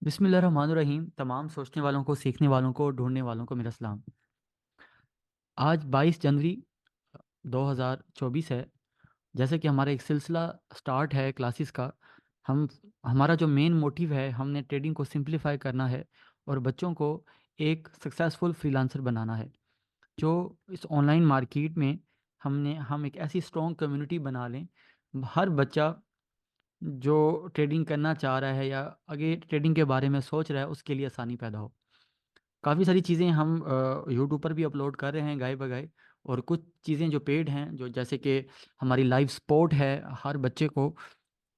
बिस्मिल्लाहिर्रहमानिर्रहीम। तमाम सोचने वालों को, सीखने वालों को, ढूंढने वालों को मेरा सलाम। आज 22 जनवरी 2024 है। जैसे कि हमारा एक सिलसिला स्टार्ट है क्लासेस का। हम हमारा जो मेन मोटिव है, हमने ट्रेडिंग को सिंपलीफाई करना है और बच्चों को एक सक्सेसफुल फ्रीलांसर बनाना है। जो इस ऑनलाइन मार्केट में हम एक ऐसी स्ट्रॉन्ग कम्युनिटी बना लें, हर बच्चा जो ट्रेडिंग करना चाह रहा है या आगे ट्रेडिंग के बारे में सोच रहा है उसके लिए आसानी पैदा हो। काफ़ी सारी चीज़ें हम यूट्यूब पर भी अपलोड कर रहे हैं गाए बगाए, और कुछ चीज़ें जो पेड हैं, जो जैसे कि हमारी लाइव सपोर्ट है। हर बच्चे को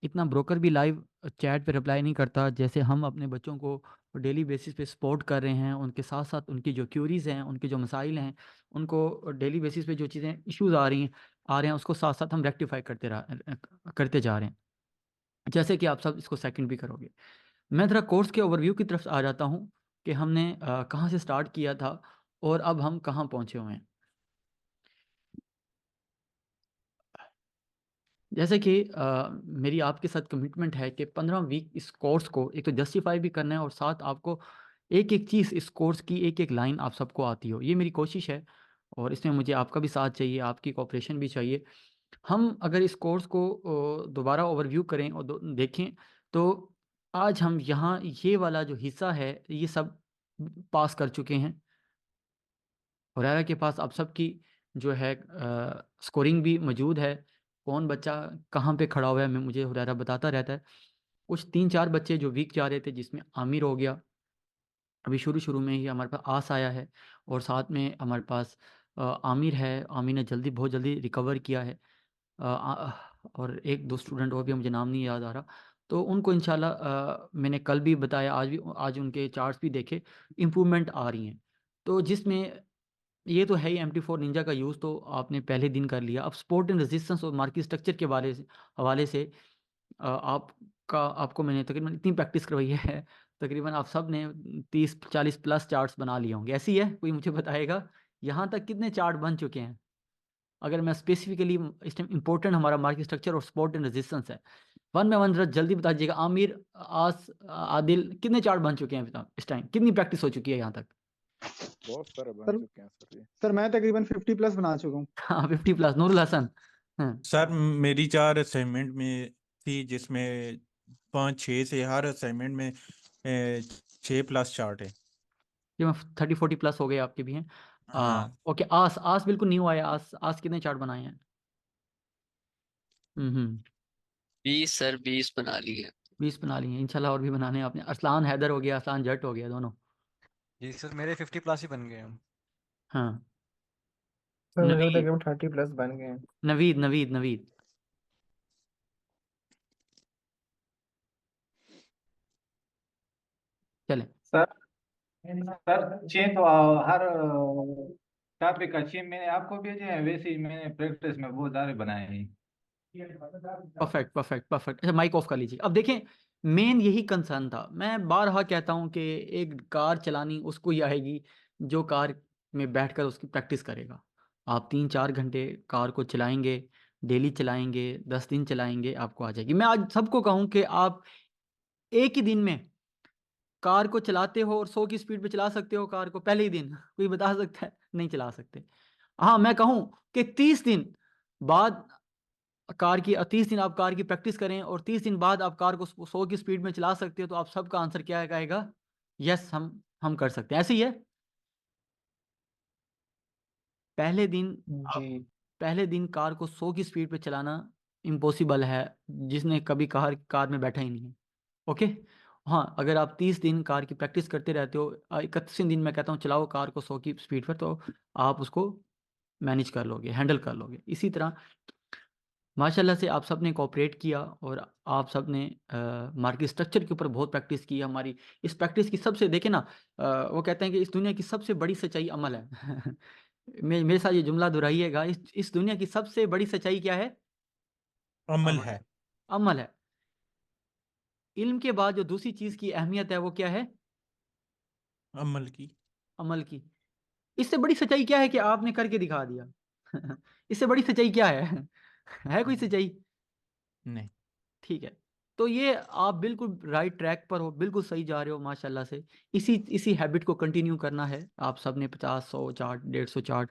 इतना ब्रोकर भी लाइव चैट पे रिप्लाई नहीं करता जैसे हम अपने बच्चों को डेली बेसिस पे सपोर्ट कर रहे हैं। उनके साथ साथ उनकी जो क्यूरीज़ हैं, उनके जो मसाइल हैं, उनको डेली बेसिस पे जो चीज़ें इश्यूज आ रहे हैं उसको साथ साथ हम रेक्टिफाई करते जा रहे हैं। जैसे कि आप सब इसको सेकंड भी करोगे। मैं ज़रा कोर्स के ओवरव्यू की तरफ आ जाता हूँ कि हमने कहाँ से स्टार्ट किया था और अब हम कहाँ पहुँचे हुए हैं। जैसे कि मेरी आपके साथ कमिटमेंट है कि 15 वीक इस कोर्स को एक तो जस्टिफाई भी करना है, और साथ आपको एक एक चीज़ इस कोर्स की एक एक लाइन आप सबको आती हो, ये मेरी कोशिश है। और इसमें मुझे आपका भी साथ चाहिए, आपकी कोऑपरेशन भी चाहिए। हम अगर इस कोर्स को दोबारा ओवरव्यू करें और देखें, तो आज हम यहाँ ये वाला जो हिस्सा है ये सब पास कर चुके हैं। हुरैरा के पास आप सबकी जो है स्कोरिंग भी मौजूद है। कौन बच्चा कहाँ पे खड़ा हुआ है मैं मुझे हुरैरा बताता रहता है। कुछ 3-4 बच्चे जो वीक जा रहे थे, जिसमें आमिर हो गया, अभी शुरू शुरू में ही हमारे पास आस आया है। और साथ में हमारे पास आमिर है। आमिर ने बहुत जल्दी रिकवर किया है। और एक दो स्टूडेंट और भी, मुझे नाम नहीं याद आ रहा। तो उनको इंशाल्लाह मैंने कल भी बताया, आज उनके चार्ट्स भी देखे, इम्प्रूवमेंट आ रही हैं। तो जिसमें ये तो है ही, MT4 निंजा का यूज़ तो आपने पहले दिन कर लिया। अब सपोर्ट एंड रेजिस्टेंस और मार्केट स्ट्रक्चर के हवाले से आपको मैंने तकरीबन इतनी प्रैक्टिस करवाई है। तकरीबन आप सब ने 30-40 प्लस चार्ट्स बना लिए होंगे, ऐसी है? कोई मुझे बताएगा यहाँ तक कितने चार्ट बन चुके हैं? अगर मैं स्पेसिफिकली, इस टाइम इंपॉर्टेंट हमारा मार्केट स्ट्रक्चर और सपोर्ट एंड रेजिस्टेंस है। वन बाय वन जरा जल्दी बता दीजिएगा। आमिर, आदिल, कितने चार्ट बन चुके हैं इस टाइम? कितनी प्रैक्टिस हो चुकी है यहाँ तक? बहुत सारे बन सर चुके हैं सर ये। सर मैं तकरीबन 50 प्लस बना चुका हूँ। हाँ, 50 प्लस। नूरुल हसन। हाँ। सर मेरी 4 असाइनमेंट में थी, जिसमें 5-6 से हर असाइनमेंट में 6+ चार्ट है। ये 30-40 प्लस हो गए आपके भी हैं। हाँ ओके। आस आस बिल्कुल न्यू आया। आस आस कितने चार्ट बनाए हैं? हम्म। 20 सर 20 बना लिए। 20 बना लिए हैं इंशाल्लाह, और भी बनाने हैं आपने। अरसलान हैदर हो गया, अरसलान जट हो गया, दोनों। जी सर, मेरे 50 प्लस ही बन गए हैं। हाँ। सर मेरे भी नवीद, तकरीबन 30 प्लस बन गए हैं। नवीद, नवीद, नवीद। चलें। सर सर चेन तो हर टॉपिक का चेन मैंने आपको भेजे हैं, वैसे ही मैंने प्रैक्टिस में बहुत सारे बनाए हैं। Perfect, perfect, perfect. अच्छा, माइक ऑफ कर लीजिए। अब देखें, मेन यही कंसर्न था। मैं बारहा कहता हूं कि एक कार चलानी उसको ही आएगी जो कार में बैठकर उसकी प्रैक्टिस करेगा। आप 3-4 घंटे कार को चलाएंगे, डेली चलाएंगे, 10 दिन चलाएंगे, आपको आ जाएगी। मैं आज सबको कहूं कि आप एक ही दिन में कार को चलाते हो और 100 की स्पीड पे चला सकते हो कार को पहले ही दिन? कोई बता सकता है? नहीं चला सकते। हाँ, मैं कहूं कि 30 दिन बाद कार की 30 दिन आप कार की प्रैक्टिस करें और 30 दिन बाद आप कार को 100 की स्पीड में चला सकते हो, तो आप सबका आंसर क्या आएगा? यस, हम कर सकते हैं। ऐसे ही है। पहले दिन जी पहले दिन कार को 100 की स्पीड पे चलाना इम्पॉसिबल है, जिसने कभी कार में बैठा ही नहीं है। ओके। हाँ, अगर आप 30 दिन कार की प्रैक्टिस करते रहते हो, 31वें दिन मैं कहता हूँ चलाओ कार को 100 की स्पीड पर, तो आप उसको मैनेज कर लोगे, हैंडल कर लोगे। इसी तरह माशाल्लाह से आप सब ने कोऑपरेट किया, और आप सब ने मार्केट स्ट्रक्चर के ऊपर बहुत प्रैक्टिस की। हमारी इस प्रैक्टिस की सबसे, देखे ना, वो कहते हैं कि इस दुनिया की सबसे बड़ी सच्चाई अमल है। मेरे साथ ये जुमला दोहराइएगा, इस दुनिया की सबसे बड़ी सच्चाई क्या है? अमल अमल है। है। अमल है। इल्म के बाद जो दूसरी चीज़ की अहमियत है वो क्या है? अमल की। अमल की। इससे बड़ी सच्चाई क्या है कि आपने करके दिखा दिया? इससे बड़ी सच्चाई क्या है? है कोई सच्चाई? नहीं। ठीक है। तो ये आप बिल्कुल राइट ट्रैक पर हो, बिल्कुल सही जा रहे हो माशाल्लाह से। इसी हैबिट को कंटिन्यू करना है। आप सब ने 50 100 चार्ट, 150 चार्ट,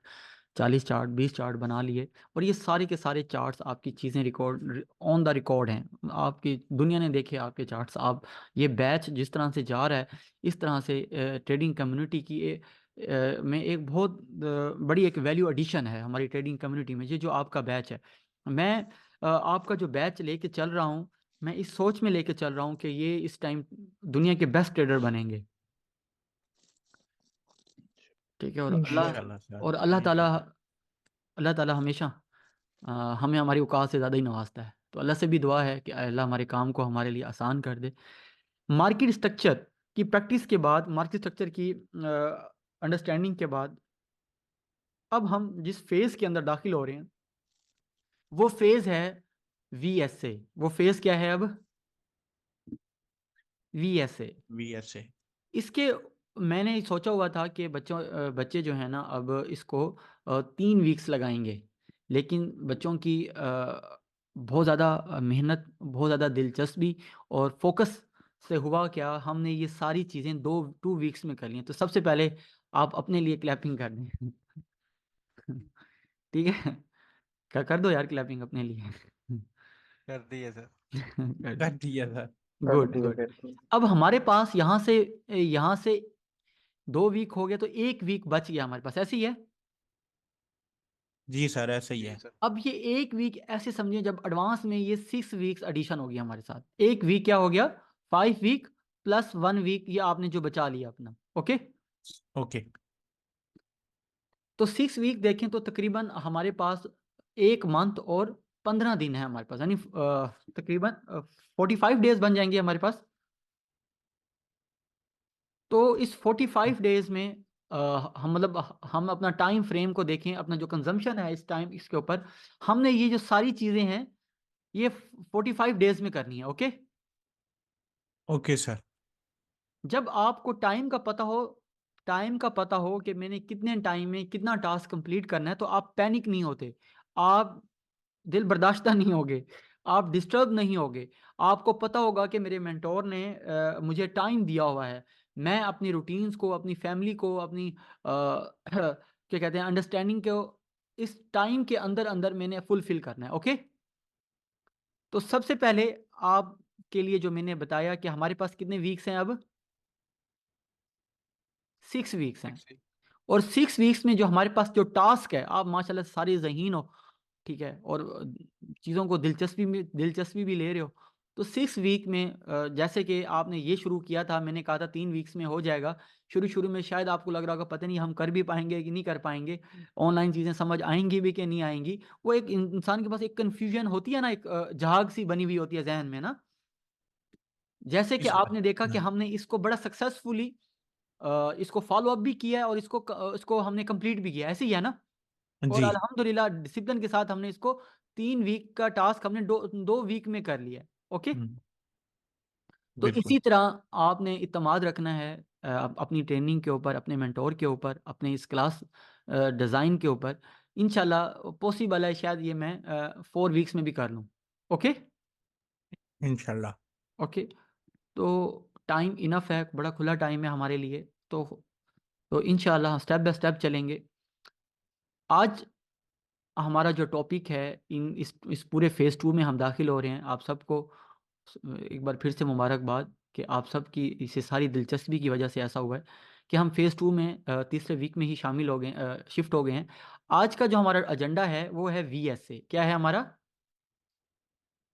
40 चार्ट, 20 चार्ट बना लिए, और ये सारे के सारे चार्ट्स आपकी चीज़ें रिकॉर्ड ऑन द रिकॉर्ड हैं। आपकी दुनिया ने देखे आपके चार्ट्स। आप ये बैच जिस तरह से जा रहा है, इस तरह से ट्रेडिंग कम्युनिटी की में एक बहुत बड़ी एक वैल्यू एडिशन है हमारी ट्रेडिंग कम्युनिटी में, ये जो आपका बैच है। मैं आपका जो बैच लेके चल रहा हूँ, मैं इस सोच में लेके चल रहा हूँ कि ये इस टाइम दुनिया के बेस्ट ट्रेडर बनेंगे। ठीक है। इंशाल्लाह सर, और अल्लाह थैंक ताला यू। अल्लाह ताला हमेशा हमें हमारी औकात से ज़्यादा ही नवाजता है। तो अल्लाह से भी दुआ है कि अल्लाह हमारे काम को हमारे लिए आसान कर दे। मार्केट स्ट्रक्चर की प्रैक्टिस के बाद, मार्केट स्ट्रक्चर की अंडरस्टैंडिंग के बाद, अब हम जिस फेज़ के अंदर दाखिल हो रहे हैं वो फेज़ है VSA। वो फेज़ क्या है अब? VSA। VSA। इसके मैंने सोचा हुआ था कि बच्चे जो हैं ना, अब इसको 3 वीक्स लगाएंगे, लेकिन बच्चों की बहुत ज़्यादा मेहनत, बहुत ज़्यादा दिलचस्पी और फोकस से हुआ क्या, हमने ये सारी चीज़ें 2 वीक्स में कर ली हैं। तो सबसे पहले आप अपने लिए क्लैपिंग कर दें। ठीक है, कर दो यार क्लैपिंग अपने लिए। कर दिए सर। कर दिया सर। कर गुड दिए गुड। कर दिए। अब हमारे पास यहाँ से 2 वीक हो गया, तो 1 वीक बच गया हमारे पास, ऐसे ही है। जी सर, ऐसा ही जी है। सर। अब ये 1 वीक ऐसे समझिए, जब एडवांस में ये 6 वीक्स एडिशन हो गया हमारे साथ। 1 वीक क्या हो गया? 5 वीक प्लस 1 वीक, ये आपने जो बचा लिया अपना। ओके। ओके। तो 6 वीक देखें तो तकरीबन हमारे पास 1 मंथ और 15 दिन है हमारे पास, यानी तकरीबन 45 डेज बन जाएंगे हमारे पास। तो इस 45 डेज में हम मतलब हम अपना टाइम फ्रेम को देखें, अपना जो कंजम्पशन है इस टाइम, इसके ऊपर हमने ये जो सारी चीज़ें हैं ये 45 डेज में करनी है। ओके। Okay sir. जब आपको टाइम का पता हो कि मैंने कितने टाइम में कितना टास्क कंप्लीट करना है, तो आप पैनिक नहीं होते, आप दिल बर्दाश्त नहीं होगे, आप डिस्टर्ब नहीं होगे। आपको पता होगा कि मेरे मेंटोर ने मुझे टाइम दिया हुआ है, मैं अपनी रूटीन्स को, अपनी फैमिली को, अपनी क्या कहते हैं, अंडरस्टैंडिंग को इस टाइम के अंदर अंदर मैंने फुलफिल करना है। ओके। तो सबसे पहले आपके लिए जो मैंने बताया कि हमारे पास कितने वीक्स हैं अब? 6 वीक्स हैं। 6 वीक। और 6 वीक्स में जो हमारे पास जो टास्क है, आप माशाल्लाह से सारे ज़हीन हो, ठीक है, और चीज़ों को दिलचस्पी भी ले रहे हो। तो 6 वीक में जैसे कि आपने ये शुरू किया था, मैंने कहा था 3 वीक्स में हो जाएगा। शुरू में शायद आपको लग रहा होगा पता नहीं हम कर भी पाएंगे कि नहीं कर पाएंगे, ऑनलाइन चीज़ें समझ आएंगी भी कि नहीं आएंगी। वो एक इंसान के पास एक कन्फ्यूजन होती है ना, एक झाग सी बनी हुई होती है जहन में ना। जैसे जी कि सर। आपने देखा कि हमने इसको बड़ा सक्सेसफुली इसको फॉलो अप भी किया है, और इसको हमने कंप्लीट भी किया है, ऐसे ही है ना। और जी। अल्हम्दुलिल्लाह डिसिप्लिन के साथ हमने इसको 3 वीक का टास्क हमने 2 वीक में कर लिया है। ओके। हम्म, तो बिल्कुल। इसी तरह आपने इत्मीनान रखना है अपनी ट्रेनिंग के ऊपर, अपने मेंटोर के ऊपर, अपने इस क्लास डिज़ाइन के ऊपर। इंशाल्लाह पॉसिबल है शायद ये मैं 4 वीक्स में भी कर लूँ। ओके। इंशाल्लाह। ओके। तो टाइम इनफ है, बड़ा खुला टाइम है हमारे लिए। तो इंशाल्लाह स्टेप बाय स्टेप चलेंगे। आज हमारा जो टॉपिक है, इस पूरे फेज़ 2 में हम दाखिल हो रहे हैं। आप सबको एक बार फिर से मुबारकबाद कि आप सबकी इसे सारी दिलचस्पी की वजह से ऐसा हुआ है कि हम फेज़ 2 में तीसरे वीक में ही शामिल हो गए, शिफ्ट हो गए हैं। आज का जो हमारा एजेंडा है वो है VSA। क्या है हमारा?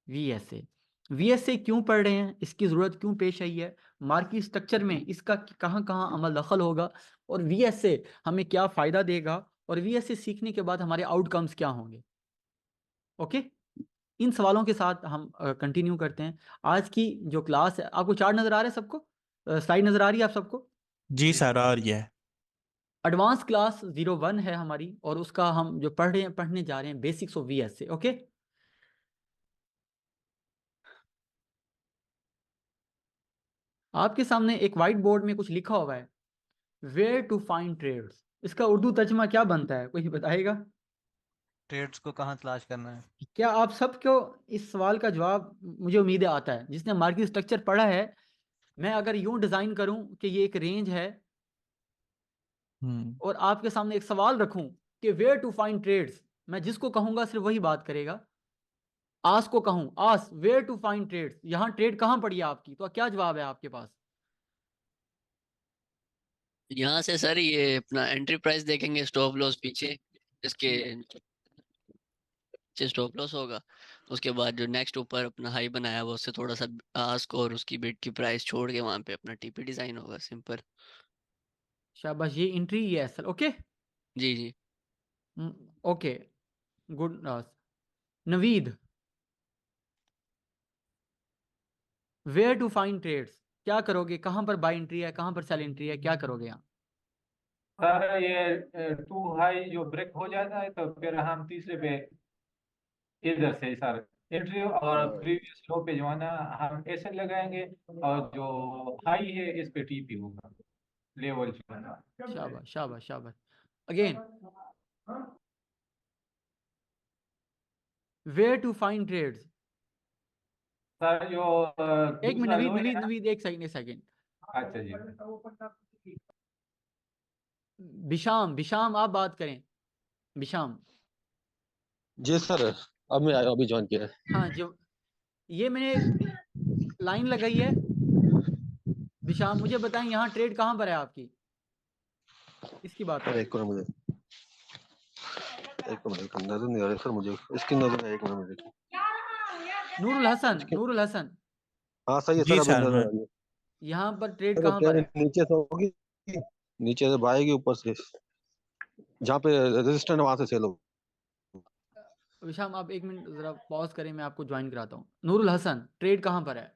VSA। VSA क्यों पढ़ रहे हैं, इसकी ज़रूरत क्यों पेश आई है, मार्केट स्ट्रक्चर में इसका कहाँ कहाँ अमल दखल होगा, और VSA हमें क्या फ़ायदा देगा, और VSA सीखने के बाद हमारे आउटकम्स क्या होंगे। ओके। इन सवालों के साथ हम कंटिन्यू करते हैं। आज की जो क्लास है, आपको चार्ट नज़र आ रहा है सबको, स्लाइड नज़र आ रही है आप सबको? जी सर, आ रही है। एडवांस क्लास 01 है हमारी, और उसका हम जो पढ़ने जा रहे हैं बेसिक्स ऑफ VSA। ओके। आपके सामने एक वाइट बोर्ड में कुछ लिखा हुआ है, वेयर टू फाइंड ट्रेड्स। इसका उर्दू तर्जमा क्या बनता है, कोई बताएगा? ट्रेड्स को कहाँ तलाश करना है? क्या आप सबको इस सवाल का जवाब मुझे उम्मीद है आता है? जिसने मार्केट स्ट्रक्चर पढ़ा है, मैं अगर यूं डिजाइन करूं कि ये एक रेंज है और आपके सामने एक सवाल रखूं कि वेयर टू फाइंड ट्रेड्स, मैं जिसको कहूंगा सिर्फ वही बात करेगा। आस को कहूं, आस वेयर टू फाइंड ट्रेड्स, यहां ट्रेड कहां पड़ी है आपकी, तो क्या जवाब है आपके पास? यहाँ से सर ये अपना एंट्री प्राइस देखेंगे, स्टॉप लॉस पीछे इसके नीचे स्टॉप लॉस होगा। उसके बाद जो नेक्स्ट ऊपर अपना हाई बनाया हुआ उससे थोड़ा सा आस्क और उसकी बिड की प्राइस छोड़ के वहां पे अपना टीपी डिजाइन होगा, सिंपल। शाबाश, ये एंट्री, ये एसएल। ओके जी जी। Okay good. Naveed, where to find trades, क्या करोगे? कहां पर बाय एंट्री है, कहां पर सेल एंट्री है, क्या करोगे यहाँ? सर ये टू हाई जो ब्रेक हो जाता है तो फिर हम तीसरे पे इधर से सर एंट्री, और प्रीवियस लो पे जो है ना हम ऐसे लगाएंगे, और जो हाई है इस पे टीपी होगा लेवल जो है ना। शाबाश शाबाश शाबाश। Again, where to find trades. Sir जो एक मिनट दूसरा नवीद लो है नवीद ना। नवीद, एक सेकंड एक सेकंड। अच्छा जी। बिशाम बिशाम, आप बात करें। बिशाम, जी सर, अब मैं आया, अभी ज्वाइन किया है। हाँ जो ये मैंने लाइन लगाई है, बिशाम मुझे बताएं यहाँ ट्रेड कहाँ पर है आपकी, इसकी बात सर करें। एक मिनट मुझे, एक मिनट नजर नहीं आ रही सर मुझे, इसकी नजर है, एक मिनट मुझे। नूरुल हसन, इसकी नूरुल हसन, हाँ सही है सर, जी अभी सर। नजर मैं आ रही है। यहाँ पर ट्रेड सर कहाँ पर ट्रेन है? नीचे से होगी, नीचे से भागेगी, ऊपर से जहाँ पे रेजिस्टेंट वहां से सेल होगी। विशाम आप एक मिनट जरा पॉज करें, मैं आपको ज्वाइन कराता हूँ। नूरुल हसन, ट्रेड कहाँ पर है?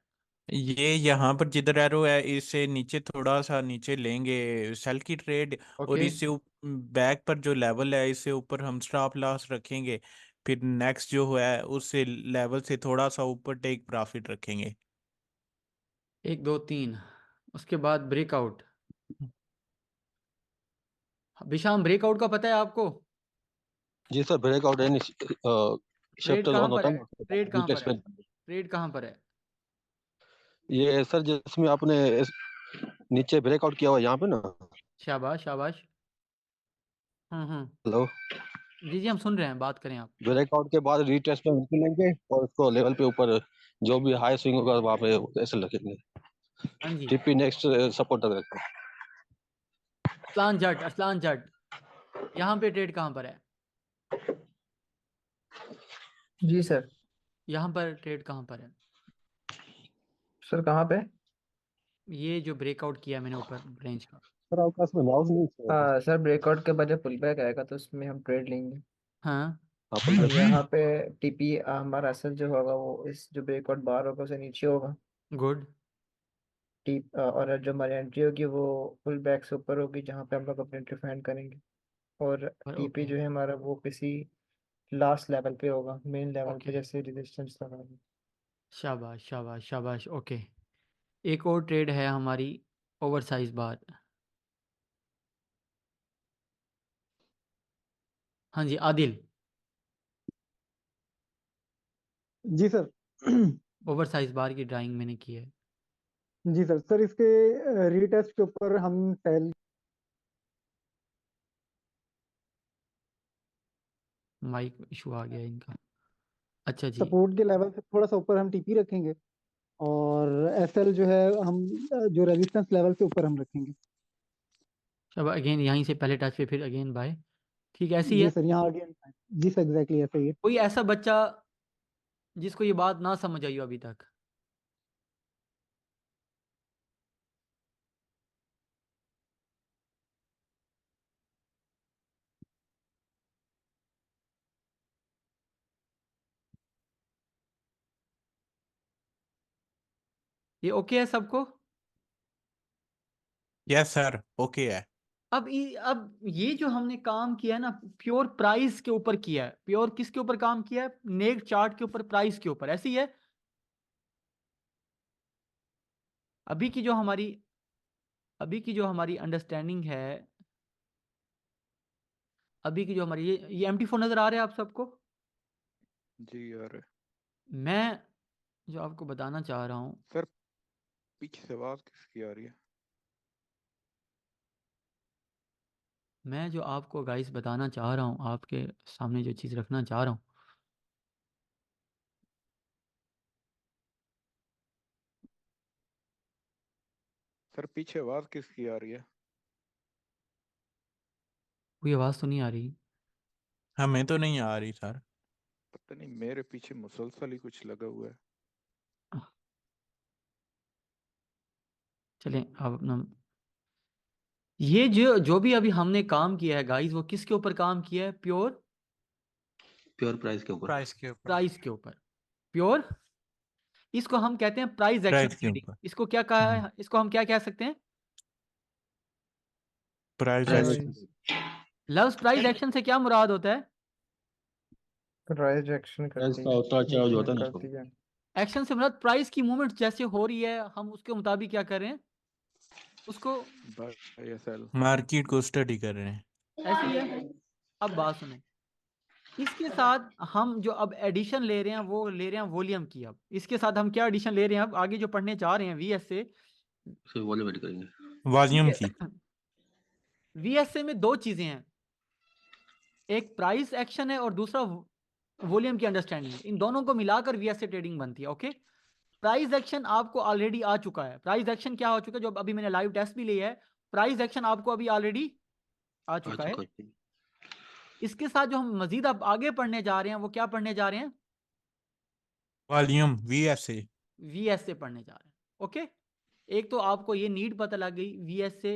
ये यहाँ पर जिधर एरो है इससे नीचे थोड़ा सा नीचे लेंगे सेल की ट्रेड, और ओके इससे बैक पर जो लेवल है इससे ऊपर हम स्टॉप लॉस रखेंगे। फिर नेक्स्ट जो है उससे लेवल से थोड़ा सा ऊपर टेक प्रॉफिट रखेंगे। 1 2 3, उसके बाद ब्रेकआउट। विशाम ब्रेकआउट का पता है आपको? जी सर, ब्रेकआउट है, ट्रेड शिफ्ट कहाँ ऑन पर होता है है? ना उसके बाद ट्रेड कहाँ पर रिटेस्ट है? पे। ट्रेड कहाँ पर है? ये सर जिसमें आपने नीचे ब्रेकआउट किया हुआ है, यहाँ पे ना। शाबाश शाबाश। हम्म। हेलो, जी जी हम सुन रहे हैं, बात करें आप। ब्रेकआउट के बाद रीटेस्ट पे निकलेंगे और उसको लेवल पे ऊपर जो भी हाई स्विंग होगा वहाँ पे ऐसे रखेंगे। हाँ जी। टीपी नेक्स्ट सपोर्ट तक रखते हैं। असलान जट, असलान जट, यहाँ पे ट्रेड कहाँ पर है? जी सर। यहाँ पर ट्रेड कहाँ पर है? सर कहाँ पे? ये जो ब्रेकआउट किया मैंने ऊपर रेंज का। सर आपके पास में माउस नहीं है? हाँ सर, ब्रेकआउट के बाद जब पुल बैक आएगा तो उसमें हम ट्रेड लेंगे। हाँ और यहाँ पे टीपी हमारा असल जो होगा वो इस जो ब्रेकआउट बार होगा उसे नीचे होगा। गुड। और जो हमारी एंट्री होगी वो पुल बैक से ऊपर होगी, जहाँ पे हम लोग अपनी एंट्री फाइंड करेंगे। और टीपी ओके जो है हमारा वो किसी लास्ट लेवल पे होगा, मेन लेवल पे ओके, जैसे रेजिस्टेंस लगा है। शाबाश शाबाश शाबाश। ओके, एक और ट्रेड है हमारी, ओवर साइज बार। हाँ जी आदिल, जी सर। ओवर साइज बार की ड्राइंग मैंने की है। जी सर, सर इसके रीटेस्ट के ऊपर हम सेल माइक इशू आ गया इनका। अच्छा जी। सपोर्ट के लेवल से थोड़ा सा ऊपर हम टीपी रखेंगे, और एसएल जो है हम जो रेजिस्टेंस लेवल से ऊपर हम रखेंगे। शाबाश, अगेन यहीं से पहले टच पे फिर अगेन बाय। ठीक है, ऐसी जी है। सर, यहाँ अगेन। जी सर, एग्जैक्टली ऐसा ही है। कोई ऐसा बच्चा जिसको ये बात ना समझ आई हो अभी तक? ये ओके है सबको? यस सर, ओके है। अब ये जो हमने काम किया है ना, प्योर प्राइस के ऊपर किया है। प्योर किसके ऊपर काम किया है? नेट चार्ट के ऊपर, प्राइस के ऊपर, ऐसी है। अभी की जो हमारी अभी की जो हमारी अंडरस्टैंडिंग है, अभी की जो हमारी ये MT4 नजर आ रहा है आप सबको? जी यार मैं जो आपको बताना चाह रहा हूँ, सर, पीछे से आवाज किसकी आ रही है? मैं जो आपको गाइस बताना चाह रहा हूँ, आपके सामने जो चीज़ रखना चाह रहा हूँ, सर पीछे आवाज किसकी आ रही है? कोई आवाज़ तो नहीं आ रही? हमें तो नहीं आ रही सर। पता नहीं, मेरे पीछे मुसलसल ही कुछ लगा हुआ है। चलें अब अपना ये जो भी अभी हमने काम किया है गाइस, वो किसके ऊपर काम किया है? प्योर प्राइस के ऊपर। प्राइस के ऊपर। प्राइस के ऊपर। प्योर, इसको हम कहते हैं प्राइस एक्शन प्राइस के ट्रेडिंग। ऊपर। इसको क्या कहा है? इसको हम क्या कह सकते हैं? Price price action. Loves price action से क्या मुराद होता है? प्राइस एक्शन प्राइस करती का है, उतार चढ़ाव जो होता है मूवमेंट ना, करती है। एक्शन से मुराद प्राइस की मूवमेंट जैसे हो रही है, हम उसके मुताबिक क्या कर रहे हैं? उसको बाय एसएल। मार्केट को स्टडी कर रहे हैं। ऐसे ही है। अब बात सुने, इसके साथ हम जो अब एडिशन ले रहे हैं वो ले रहे हैं वॉल्यूम की। अब इसके साथ हम क्या एडिशन ले रहे हैं? अब आगे जो पढ़ने जा रहे हैं VS फिर वॉल्यूम ऐड करेंगे। वॉल्यूम की। VSA में दो चीजें हैं, एक प्राइस एक्शन है और दूसरा वॉल्यूम की अंडरस्टैंडिंग है। इन दोनों को मिलाकर VSA ट्रेडिंग बनती है। ओके, प्राइस एक्शन आपको ऑलरेडी आ चुका है। प्राइस एक्शन क्या हो चुका है? जो अभी मैंने लाइव टेस्ट भी लिया है, प्राइस एक्शन आपको अभी ऑलरेडी आ चुका है। इसके साथ जो हम मजीद अब आगे पढ़ने जा रहे हैं, वो क्या पढ़ने जा रहे हैं? Volume VSA। VSA पढ़ने जा रहे हैं। ओके, एक तो आपको ये नीड पता लग गई VSA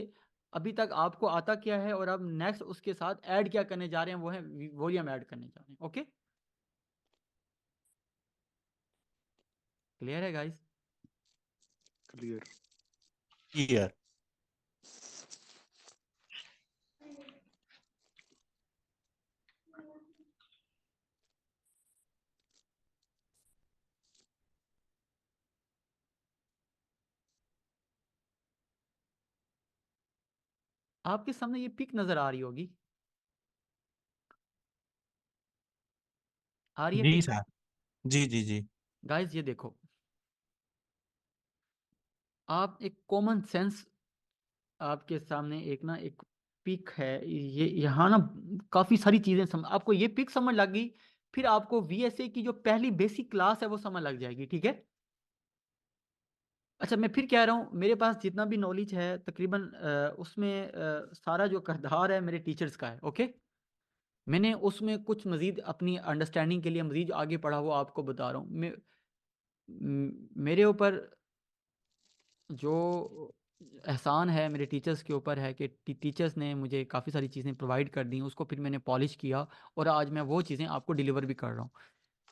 अभी तक आपको आता क्या है, और अब नेक्स्ट उसके साथ ऐड क्या करने जा रहे हैं, वो है वॉल्यूम ऐड करने जा रहे हैं। ओके, क्लियर है गाइस? क्लियर। ईयर। आपके सामने ये पिक नजर आ रही होगी, आ रही है जी पिक सर। जी जी जी। गाइस? ये देखो, आप एक कॉमन सेंस आपके सामने एक ना एक पिक है। ये यहाँ ना काफी सारी चीजें आपको ये पिक समझ लग गई, फिर आपको VSA की जो पहली बेसिक क्लास है वो समझ लग जाएगी। ठीक है? अच्छा, मैं फिर कह रहा हूँ, मेरे पास जितना भी नॉलेज है तकरीबन उसमें सारा जो करदार है मेरे टीचर्स का है। ओके, मैंने उसमें कुछ मजीद अपनी अंडरस्टैंडिंग के लिए मजीद आगे पढ़ा हुआ आपको बता रहा हूँ। मेरे ऊपर जो एहसान है मेरे टीचर्स के ऊपर है कि टीचर्स ने मुझे काफ़ी सारी चीज़ें प्रोवाइड कर दी, उसको फिर मैंने पॉलिश किया और आज मैं वो चीज़ें आपको डिलीवर भी कर रहा हूँ।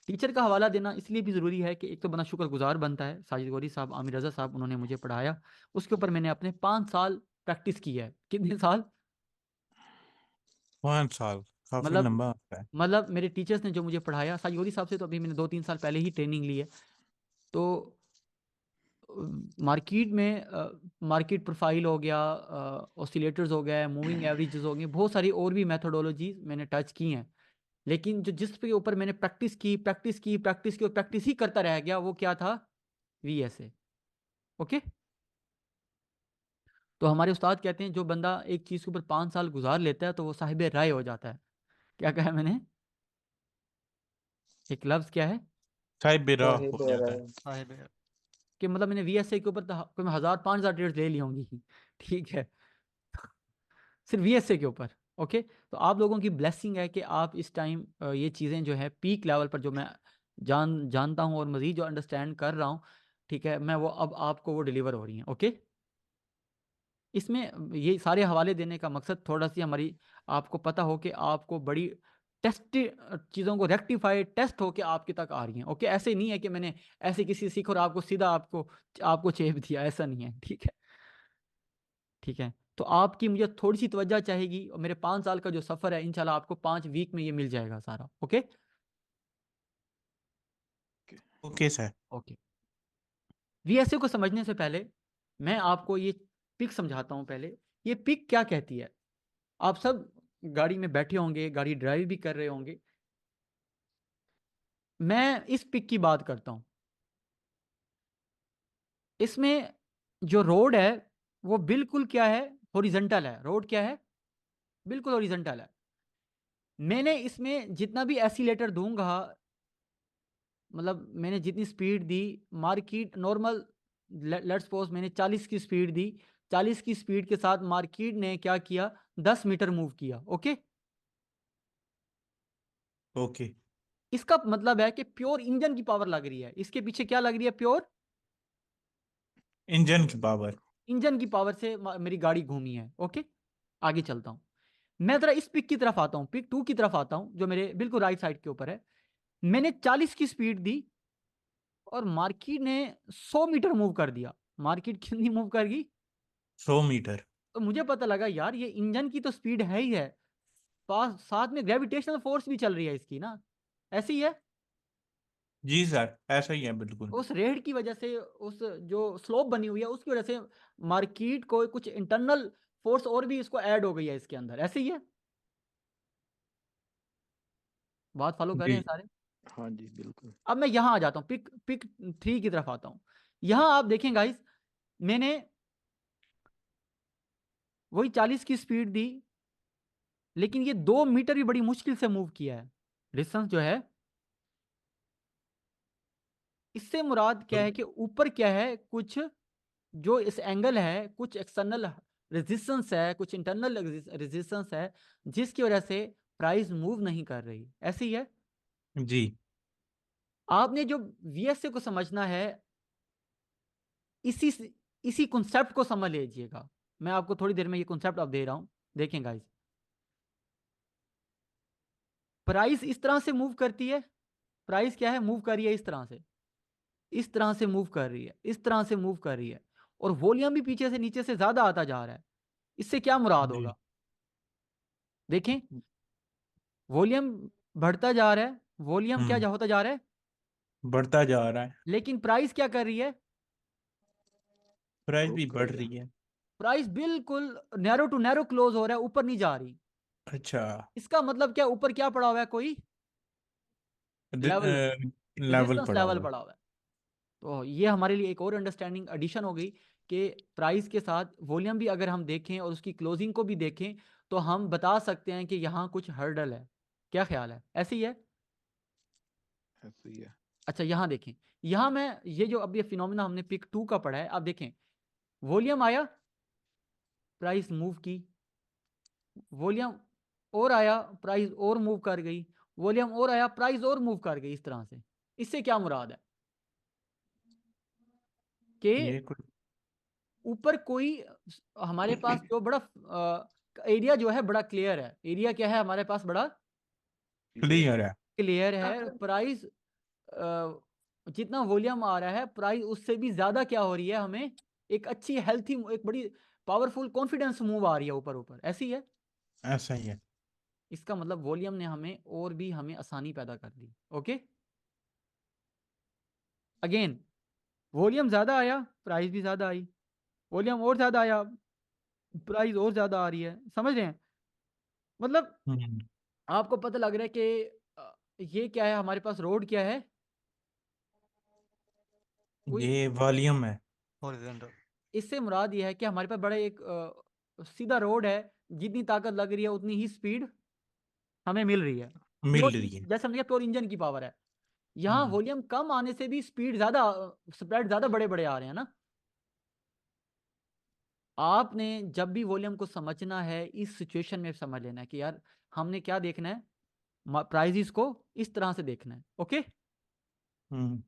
टीचर का हवाला देना इसलिए भी ज़रूरी है कि एक तो बंदा शुक्रगुजार बनता है। साजिद गौरी साहब, आमिर रज़ा साहब, उन्होंने मुझे पढ़ाया, उसके ऊपर मैंने अपने 5 साल प्रैक्टिस की है। कितने साल? 5 साल काफी मतलब लंबा होता है। मतलब मेरे टीचर्स ने जो मुझे पढ़ाया, साजिद गौरी साहब से तो अभी मैंने 2-3 साल पहले ही ट्रेनिंग ली है। तो मार्केट में मार्केट प्रोफाइल हो गया, ऑसिलेटर्स हो गए, मूविंग एवरेजेस हो गए, बहुत सारी और भी मेथोडोलॉजीज मैंने टच की हैं। लेकिन जो जिस पे ऊपर मैंने प्रैक्टिस की और प्रैक्टिस ही करता रह गया, वो क्या था? VSA। ओके, तो हमारे उस्ताद कहते हैं जो बंदा एक चीज़ के ऊपर 5 साल गुजार लेता है तो वो साहिब राय हो जाता है। क्या कहा मैंने? एक लफ्ज़ क्या है साहिब बिरा साहिब हो जाता है। राय। साहिब है। कि मतलब मैंने VSA के ऊपर तो कोई 1000-5000 ट्रेड्स ले ली होंगी। ठीक है, सिर्फ VSA के ऊपर। ओके, तो आप लोगों की ब्लेसिंग है कि आप इस टाइम ये चीज़ें जो है पीक लेवल पर जो मैं जानता हूँ और मज़ीद जो अंडरस्टैंड कर रहा हूँ, ठीक है, मैं वो अब आपको वो डिलीवर हो रही हैं। ओके, इसमें ये सारे हवाले देने का मकसद थोड़ा सी हमारी आपको पता हो कि आपको बड़ी टेस्ट चीज़ों को रेक्टिफाई टेस्ट होके आपके तक आ रही हैं। ओके, ऐसे नहीं है कि मैंने ऐसे किसी सीख और आपको सीधा आपको चेप दिया, ऐसा नहीं है। ठीक है? ठीक है, तो आपकी मुझे थोड़ी सी तवज्जो चाहेगी और मेरे 5 साल का जो सफ़र है इंशाल्लाह आपको 5 वीक में ये मिल जाएगा सारा। Okay okay sir. Okay, VSA को समझने से पहले मैं आपको ये पिक समझाता हूँ। पहले ये पिक क्या कहती है? आप सब गाड़ी में बैठे होंगे, गाड़ी ड्राइव भी कर रहे होंगे। मैं इस पिक की बात करता हूं। इसमें जो रोड है वो बिल्कुल क्या है, हॉरिजॉन्टल है। रोड क्या है, बिल्कुल हॉरिजॉन्टल है। मैंने इसमें जितना भी एसीलेटर दूंगा, मतलब मैंने जितनी speed the, market normal, let's suppose मैंने 40 की स्पीड दी, 40 की स्पीड के साथ मार्केट ने क्या किया, 10 मीटर मूव किया। Okay, okay. इसका मतलब है कि प्योर इंजन की पावर लग रही है। इसके पीछे क्या लग रही है, प्योर इंजन की पावर। इंजन की पावर से मेरी गाड़ी घूमी है। ओके, आगे चलता हूं। मैं जरा इस पिक की तरफ आता हूं, पिक 2 की तरफ आता हूं, जो मेरे बिल्कुल राइट साइड के ऊपर है। मैंने 40 की स्पीड दी और मार्केट ने 100 मीटर मूव कर दिया। मार्केट कितनी मूव कर गई, 100 मीटर। तो मुझे पता लगा यार ये इंजन की तो स्पीड है ही है, पास साथ में ग्रेविटेशनल फोर्स भी चल रही है इसकी ना, ऐसी ही है। जी सर, ऐसा ही है बिल्कुल। उस रेड की वजह से, उस जो स्लोप बनी हुई है उसकी वजह से मार्केट को कुछ इंटरनल फोर्स और भी इसको ऐड हो गई है इसके अंदर, ऐसे ही है। बात फॉलो कर रहे हैं जी। सारे? हाँ जी बिल्कुल। अब मैं यहां आ जाता हूं, पिक पिक 3 की तरफ आता हूं। यहां आप देखें गाइस, मैंने वही 40 की स्पीड दी, लेकिन ये 2 मीटर भी बड़ी मुश्किल से मूव किया है, डिस्टेंस जो है। इससे मुराद क्या है कि ऊपर क्या है, कुछ जो इस एंगल है, कुछ एक्सटर्नल रेजिस्टेंस है, कुछ इंटरनल रेजिस्टेंस है, जिसकी वजह से प्राइस मूव नहीं कर रही, ऐसे ही है। जी। आपने जो वीएसए को समझना है, इसी इसी कॉन्सेप्ट को समझ लीजिएगा। मैं आपको थोड़ी देर में ये कॉन्सेप्ट अब दे रहा हूं, देखें गाइस। प्राइस इस तरह से मूव करती है, प्राइस क्या है, मूव कर रही है इस तरह से, इस तरह से मूव कर रही है, इस तरह से मूव कर रही है, और वॉल्यूम भी पीछे से नीचे से ज्यादा आता जा रहा है। इससे क्या मुराद जी। होगा, देखें, वॉल्यूम बढ़ता जा रहा है, वॉल्यूम क्या होता जा रहा है, बढ़ता जा रहा है। लेकिन प्राइस क्या कर रही है, प्राइस ड्रॉप भी कर बढ़ रहा है। रही है। प्राइस बिल्कुल नैरो टू नैरो क्लोज हो रहा है, ऊपर नहीं जा रही। अच्छा। इसका मतलब क्या, ऊपर क्या पड़ा हुआ है, कोई लेवल, लेवल रेजिस्टेंस पड़ा लेवल हुआ है। पड़ा हुआ है। तो ये हमारे लिए एक और अंडरस्टैंडिंग एडिशन हो गई कि प्राइस के साथ वॉल्यूम भी अगर हम देखें और उसकी क्लोजिंग को भी देखें, तो हम बता सकते हैं कि यहाँ कुछ हर्डल है। क्या ख्याल है, ऐसे ही है? ऐसे ही है। अच्छा, यहाँ देखें, यहाँ मैं ये जो अब ये फिनोमिना हमने पिक 2 का पढ़ा है, अब देखें, वॉल्यूम आया, प्राइस मूव की, वॉल्यूम और आया, प्राइस और मूव कर गई, वॉल्यूम और आया, प्राइस और मूव कर गई, इस तरह से। इससे क्या मुराद है कि ये कुछ ऊपर कोई हमारे पास जो बड़ा एरिया जो है बड़ा क्लियर है, एरिया क्या है हमारे पास, बड़ा क्लियर है। क्लियर है। प्राइस जितना वॉल्यूम आ रहा है, प्राइस उससे भी ज्यादा क्या हो रही है, हमें एक अच्छी हेल्थी, एक बड़ी पावरफुल कॉन्फिडेंस मूव आ रही है ऊपर ऊपर, ऐसी है। ऐसा ही है। इसका मतलब वॉल्यूम ने हमें और भी हमें आसानी पैदा कर दी। ओके, अगेन, वॉल्यूम ज्यादा आया, प्राइस भी ज्यादा आई, वॉल्यूम और ज्यादा आया, प्राइस और ज्यादा आ रही है। समझ रहे हैं, मतलब हम्म। आपको पता लग रहा है कि ये क्या है, हमारे पास रोड क्या है, कोई, ये वॉल्यूम है। हॉरिजॉन्टल। इससे मुराद ये है कि हमारे पास बड़ा एक सीधा रोड है, जितनी ताकत लग रही है उतनी ही स्पीड हमें मिल रही है। मिल प्योर, रही है। जैसे हमने कहा प्योर इंजन की पावर है। यहाँ हम्म। वॉल्यूम कम आने से भी स्पीड ज्यादा, स्प्रेड ज्यादा बड़े बड़े आ रहे हैं ना। आपने जब भी वॉल्यूम को समझना है, इस सिचुएशन में समझ लेना है कि यार हमने क्या देखना है, प्राइजेस को इस तरह से देखना है। ओके, हम्म।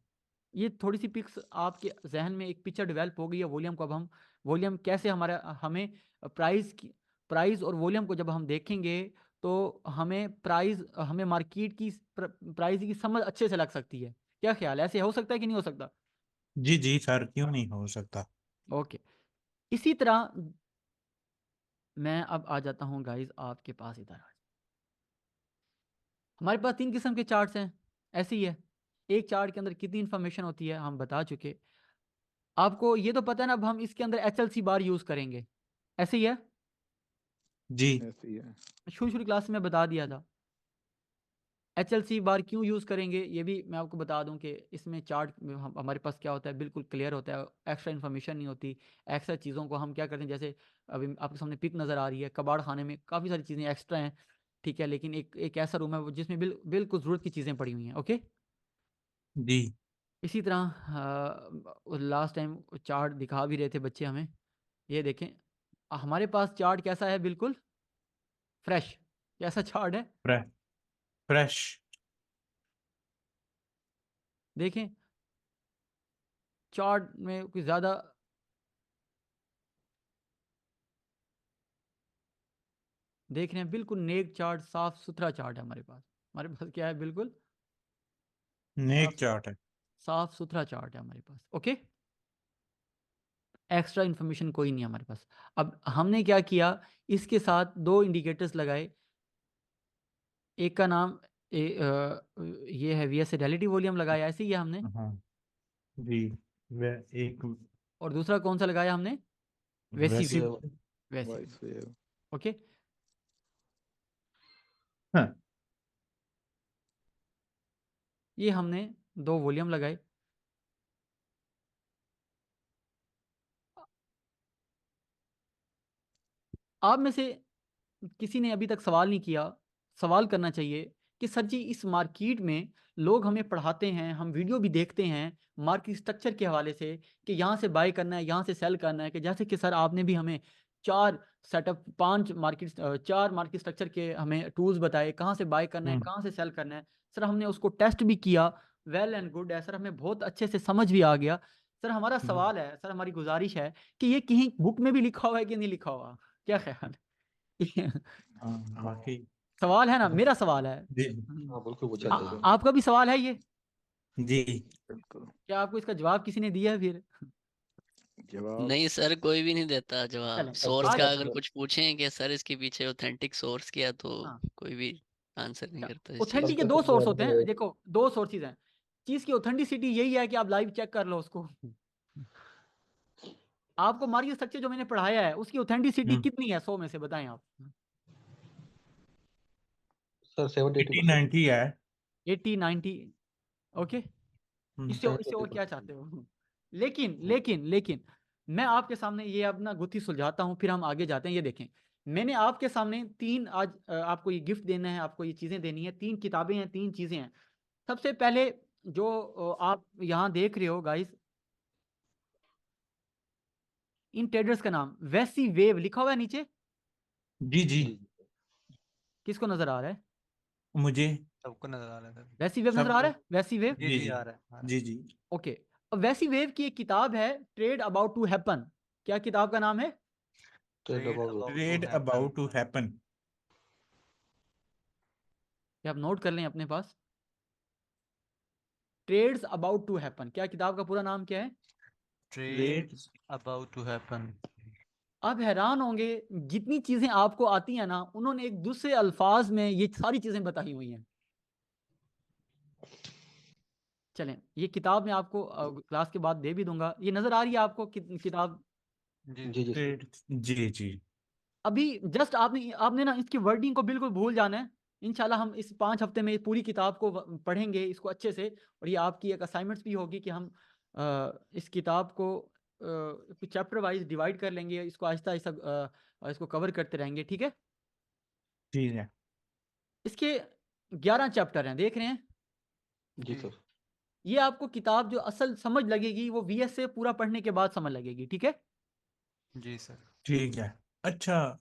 ये थोड़ी सी पिक्स आपके जहन में एक पिक्चर डेवलप हो गई है वॉल्यूम को। अब हम वॉल्यूम कैसे हमारा, हमें प्राइस और वॉल्यूम को जब हम देखेंगे, तो हमें प्राइस, हमें मार्केट की प्राइस की समझ अच्छे से लग सकती है। क्या ख्याल है, ऐसे हो सकता है कि नहीं हो सकता? जी जी सर, क्यों नहीं हो सकता। ओके, इसी तरह मैं अब आ जाता हूँ गाइस आपके पास, इधर हमारे पास 3 किस्म के चार्ट्स हैं, ऐसे ही है। एक चार्ट के अंदर कितनी इंफॉर्मेशन होती है हम बता चुके। आपको ये तो पता है ना, अब हम इसके अंदर HLC बार यूज करेंगे, ऐसे ही है। जी ऐसे ही है। शुरू क्लास में बता दिया था। HLC बार क्यों यूज़ करेंगे ये भी मैं आपको बता दूं कि इसमें चार्ट हमारे पास क्या होता है, बिल्कुल क्लियर होता है, एक्स्ट्रा इन्फॉर्मेशन नहीं होती। एक्स्ट्रा चीज़ों को हम क्या करते हैं, जैसे अभी आपके सामने पिक नज़र आ रही है, कबाड़ खाने में काफ़ी सारी चीज़ें एक्स्ट्रा हैं, ठीक है, लेकिन एक ऐसा रूम है जिसमें बिल्कुल ज़रूरत की चीज़ें पड़ी हुई हैं। ओके, जी इसी तरह लास्ट टाइम चार्ट दिखा भी रहे थे बच्चे हमें, ये देखें हमारे पास चार्ट कैसा है, बिल्कुल फ्रेश। कैसा चार्ट है, फ्रेश। देखें चार्ट में कुछ ज़्यादा देख रहे हैं, बिल्कुल नेक चार्ट, साफ सुथरा चार्ट है हमारे पास। हमारे पास क्या है, बिल्कुल नेक चार्ट है। साफ सुथरा चार्ट है हमारे पास। ओके, एक्स्ट्रा इन्फॉर्मेशन कोई नहीं है हमारे पास। अब हमने क्या किया, इसके साथ दो इंडिकेटर्स लगाए। एक का नाम ये है VS रियलिटी वॉल्यूम लगाया, ऐसे ही है हमने। हाँ जी, वे एक और दूसरा कौन सा लगाया हमने, वैसी वैसी वैसी। Voice wave. ओके, हाँ ये हमने दो वॉल्यूम लगाए। आप में से किसी ने अभी तक सवाल नहीं किया, सवाल करना चाहिए कि सर जी इस मार्केट में लोग हमें पढ़ाते हैं, हम वीडियो भी देखते हैं मार्केट स्ट्रक्चर के हवाले से कि यहाँ से बाय करना है, यहाँ से सेल करना है, कि जैसे कि सर आपने भी हमें चार मार्केट स्ट्रक्चर के हमें टूल्स बताए, कहाँ से बाय करना है, कहाँ से सेल करना है। सर हमने उसको टेस्ट भी किया, वेल एंड गुड है सर, हमें बहुत अच्छे से समझ भी आ गया। सर हमारा सवाल है, सर हमारी गुजारिश है कि ये कहीं बुक में भी लिखा हुआ है कि नहीं लिखा हुआ, क्या ख्याल है? हाँ बाकी सवाल है ना, मेरा सवाल है। जी हाँ बिल्कुल पूछा आ, जाएगा। आपका भी सवाल है ये, जी बिल्कुल। क्या आपको इसका जवाब किसी ने दिया है फिर? जवाब नहीं सर, कोई भी नहीं देता जवाब। चलें सोर्स आज, का अगर कुछ पूछें कि सर इसके पीछे ऑथेंटिक सोर्स क्या है, तो हाँ, कोई भी आंसर नहीं करता इस चीज ऑथेंटिक के का। दो सोर्स होते हैं, देखो दो सोर्सेज हैं। चीज की ऑथेंटिसिटी यही है कि आप लाइव चेक कर लो उसको। आपको मार्केट स्ट्रक्चर जो मैंने पढ़ाया है उसकी ऑथेंटिसिटी कितनी है 100 में से, बताएं आप। सर 70-80% 80-90 है। 80-90, ओके। इससे इससे और क्या 70-80%। चाहते हो? लेकिन मैं आपके सामने ये अपना गुत्थी सुलझाता हूँ, फिर हम आगे जाते हैं। ये देखें, मैंने आपके सामने तीन आज आपको ये गिफ्ट देना है, आपको ये चीज़ें देनी है, तीन किताबें हैं, तीन चीज़ें हैं। सबसे पहले जो आप यहाँ देख रहे हो गाइस, इन ट्रेडर्स का नाम वैसी वेव लिखा हुआ है नीचे, जी जी जी किसको नजर आ रहा है? मुझे सबको नजर आ रहा है सर। वैसी वेव नजर आ सबको। रहा है, वैसी वेव। जी जी जी जी आ रहा है आ रहा है। जी जी ओके, अब वैसी वेव की एक किताब है, ट्रेड अबाउट टू हैपन। क्या किताब का नाम है? Trade trade about about to trade happen. About to happen. क्या आप नोट कर लें अपने पास, ट्रेड्स अबाउट टू हैपन। क्या किताब का पूरा नाम क्या है? Trade about to happen. आप हैरान होंगे, जितनी चीजें आपको आती हैं ना, उन्होंने एक दूसरे अल्फाज में ये सारी चीजें बताई हुई हैं। चलें, ये किताब मैं आपको क्लास के बाद दे भी दूंगा। ये नजर आ रही है आपको किताब? जी जी जी सर। ट्रेड जी जी अभी जस्ट आपने आपने ना इसकी वर्डिंग को बिल्कुल भूल जाना है। इंशाल्लाह हम इस 5 हफ्ते में पूरी किताब को पढ़ेंगे इसको अच्छे से, और ये आपकी एक असाइनमेंट्स भी होगी कि हम इस किताब को कुछ चैप्टर वाइज डिवाइड कर लेंगे, इसको आहिस्ता आहिस्ता इसको कवर करते रहेंगे, ठीक है। ठीक है। इसके 11 चैप्टर हैं, देख रहे हैं। जी सर। ये आपको किताब जो असल समझ लगेगी वो VS से पूरा पढ़ने के बाद समझ लगेगी, ठीक है। जी सर। ठीक है। अच्छा,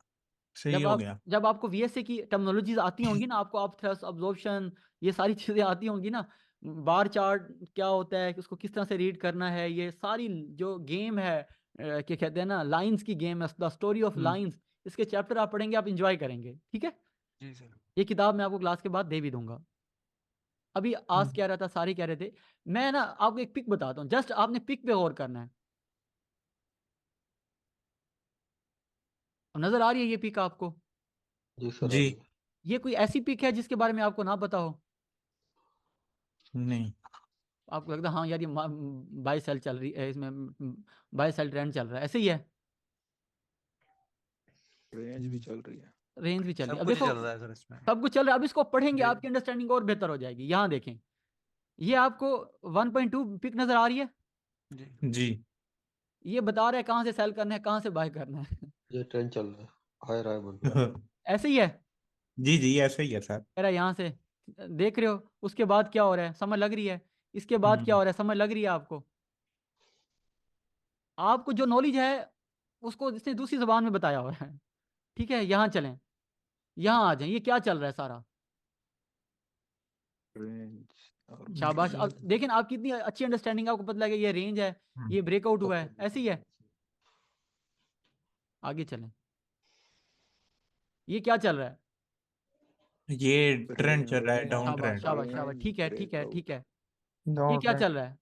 सही हो गया। जब आपको VSA की टर्मिनोलॉजीज आती होंगी ना, आपको आप थ्रस्ट अब्जॉर्प्शन ये सारी चीज़ें आती होंगी ना, बार चार्ट क्या होता है, उसको किस तरह से रीड करना है, ये सारी जो गेम है क्या कहते हैं ना, लाइंस की गेम है, द स्टोरी ऑफ लाइंस, इसके चैप्टर आप पढ़ेंगे, आप इंजॉय करेंगे, ठीक है। जी सर। ये किताब मैं आपको क्लास के बाद दे भी दूंगा। अभी आज कह रहा था, सारे कह रहे थे, मैं ना आपको एक पिक बताता हूँ, जस्ट आपने पिक पे गौर करना है। नजर आ रही है ये पिक आपको? जी सर आ जी रही है। ये कोई ऐसी पिक है जिसके बारे में आपको ना पता हो? नहीं। आपको लगता है हाँ यार ये बाई सेल चल रही है, इसमें बाई सेल ट्रेंड चल रहा है, ऐसे ही है। रेंज भी चल रही है। रेंज भी चल रही है। सब अब कुछ देखो चल रहा है सर इसमें। सब कुछ चल रहा है। अब इसको पढ़ेंगे जी आपकी अंडरस्टैंडिंग और बेहतर हो जाएगी। यहाँ देखें, ये आपको 1.2 पिक नजर आ रही है। जी जी ये बता रहा है कहाँ से सेल करना है, कहाँ से बाय करना है। ये ट्रेंड चल रहा है, हाई राय बन रहा है। ऐसे ही है। जी जी ऐसा ही है सर। कह रहा है यहाँ से, देख रहे हो। उसके बाद क्या हो रहा है, समझ लग रही है। इसके बाद क्या हम्म हो रहा है, समझ लग रही है आपको। आपको जो नॉलेज है उसको इसने दूसरी जबान में बताया हुआ है। ठीक है, यहाँ चलें, यहाँ आ जाएं। ये क्या चल रहा है सारा। रेंज और शाबाश। अब देखें आपकी इतनी अच्छी अंडरस्टैंडिंग, आपको पता लगे ये रेंज है, ये ब्रेकआउट हुआ है, ऐसे ही है। आगे चलें, ये क्या चल रहा है। ये ट्रेंड चल रहा है, डाउन शाबाश ट्रेंड। शाबाश शाबाश, ठीक है ठीक है ठीक है। ये डाउन क्या ट्रेंड, चल रहा है,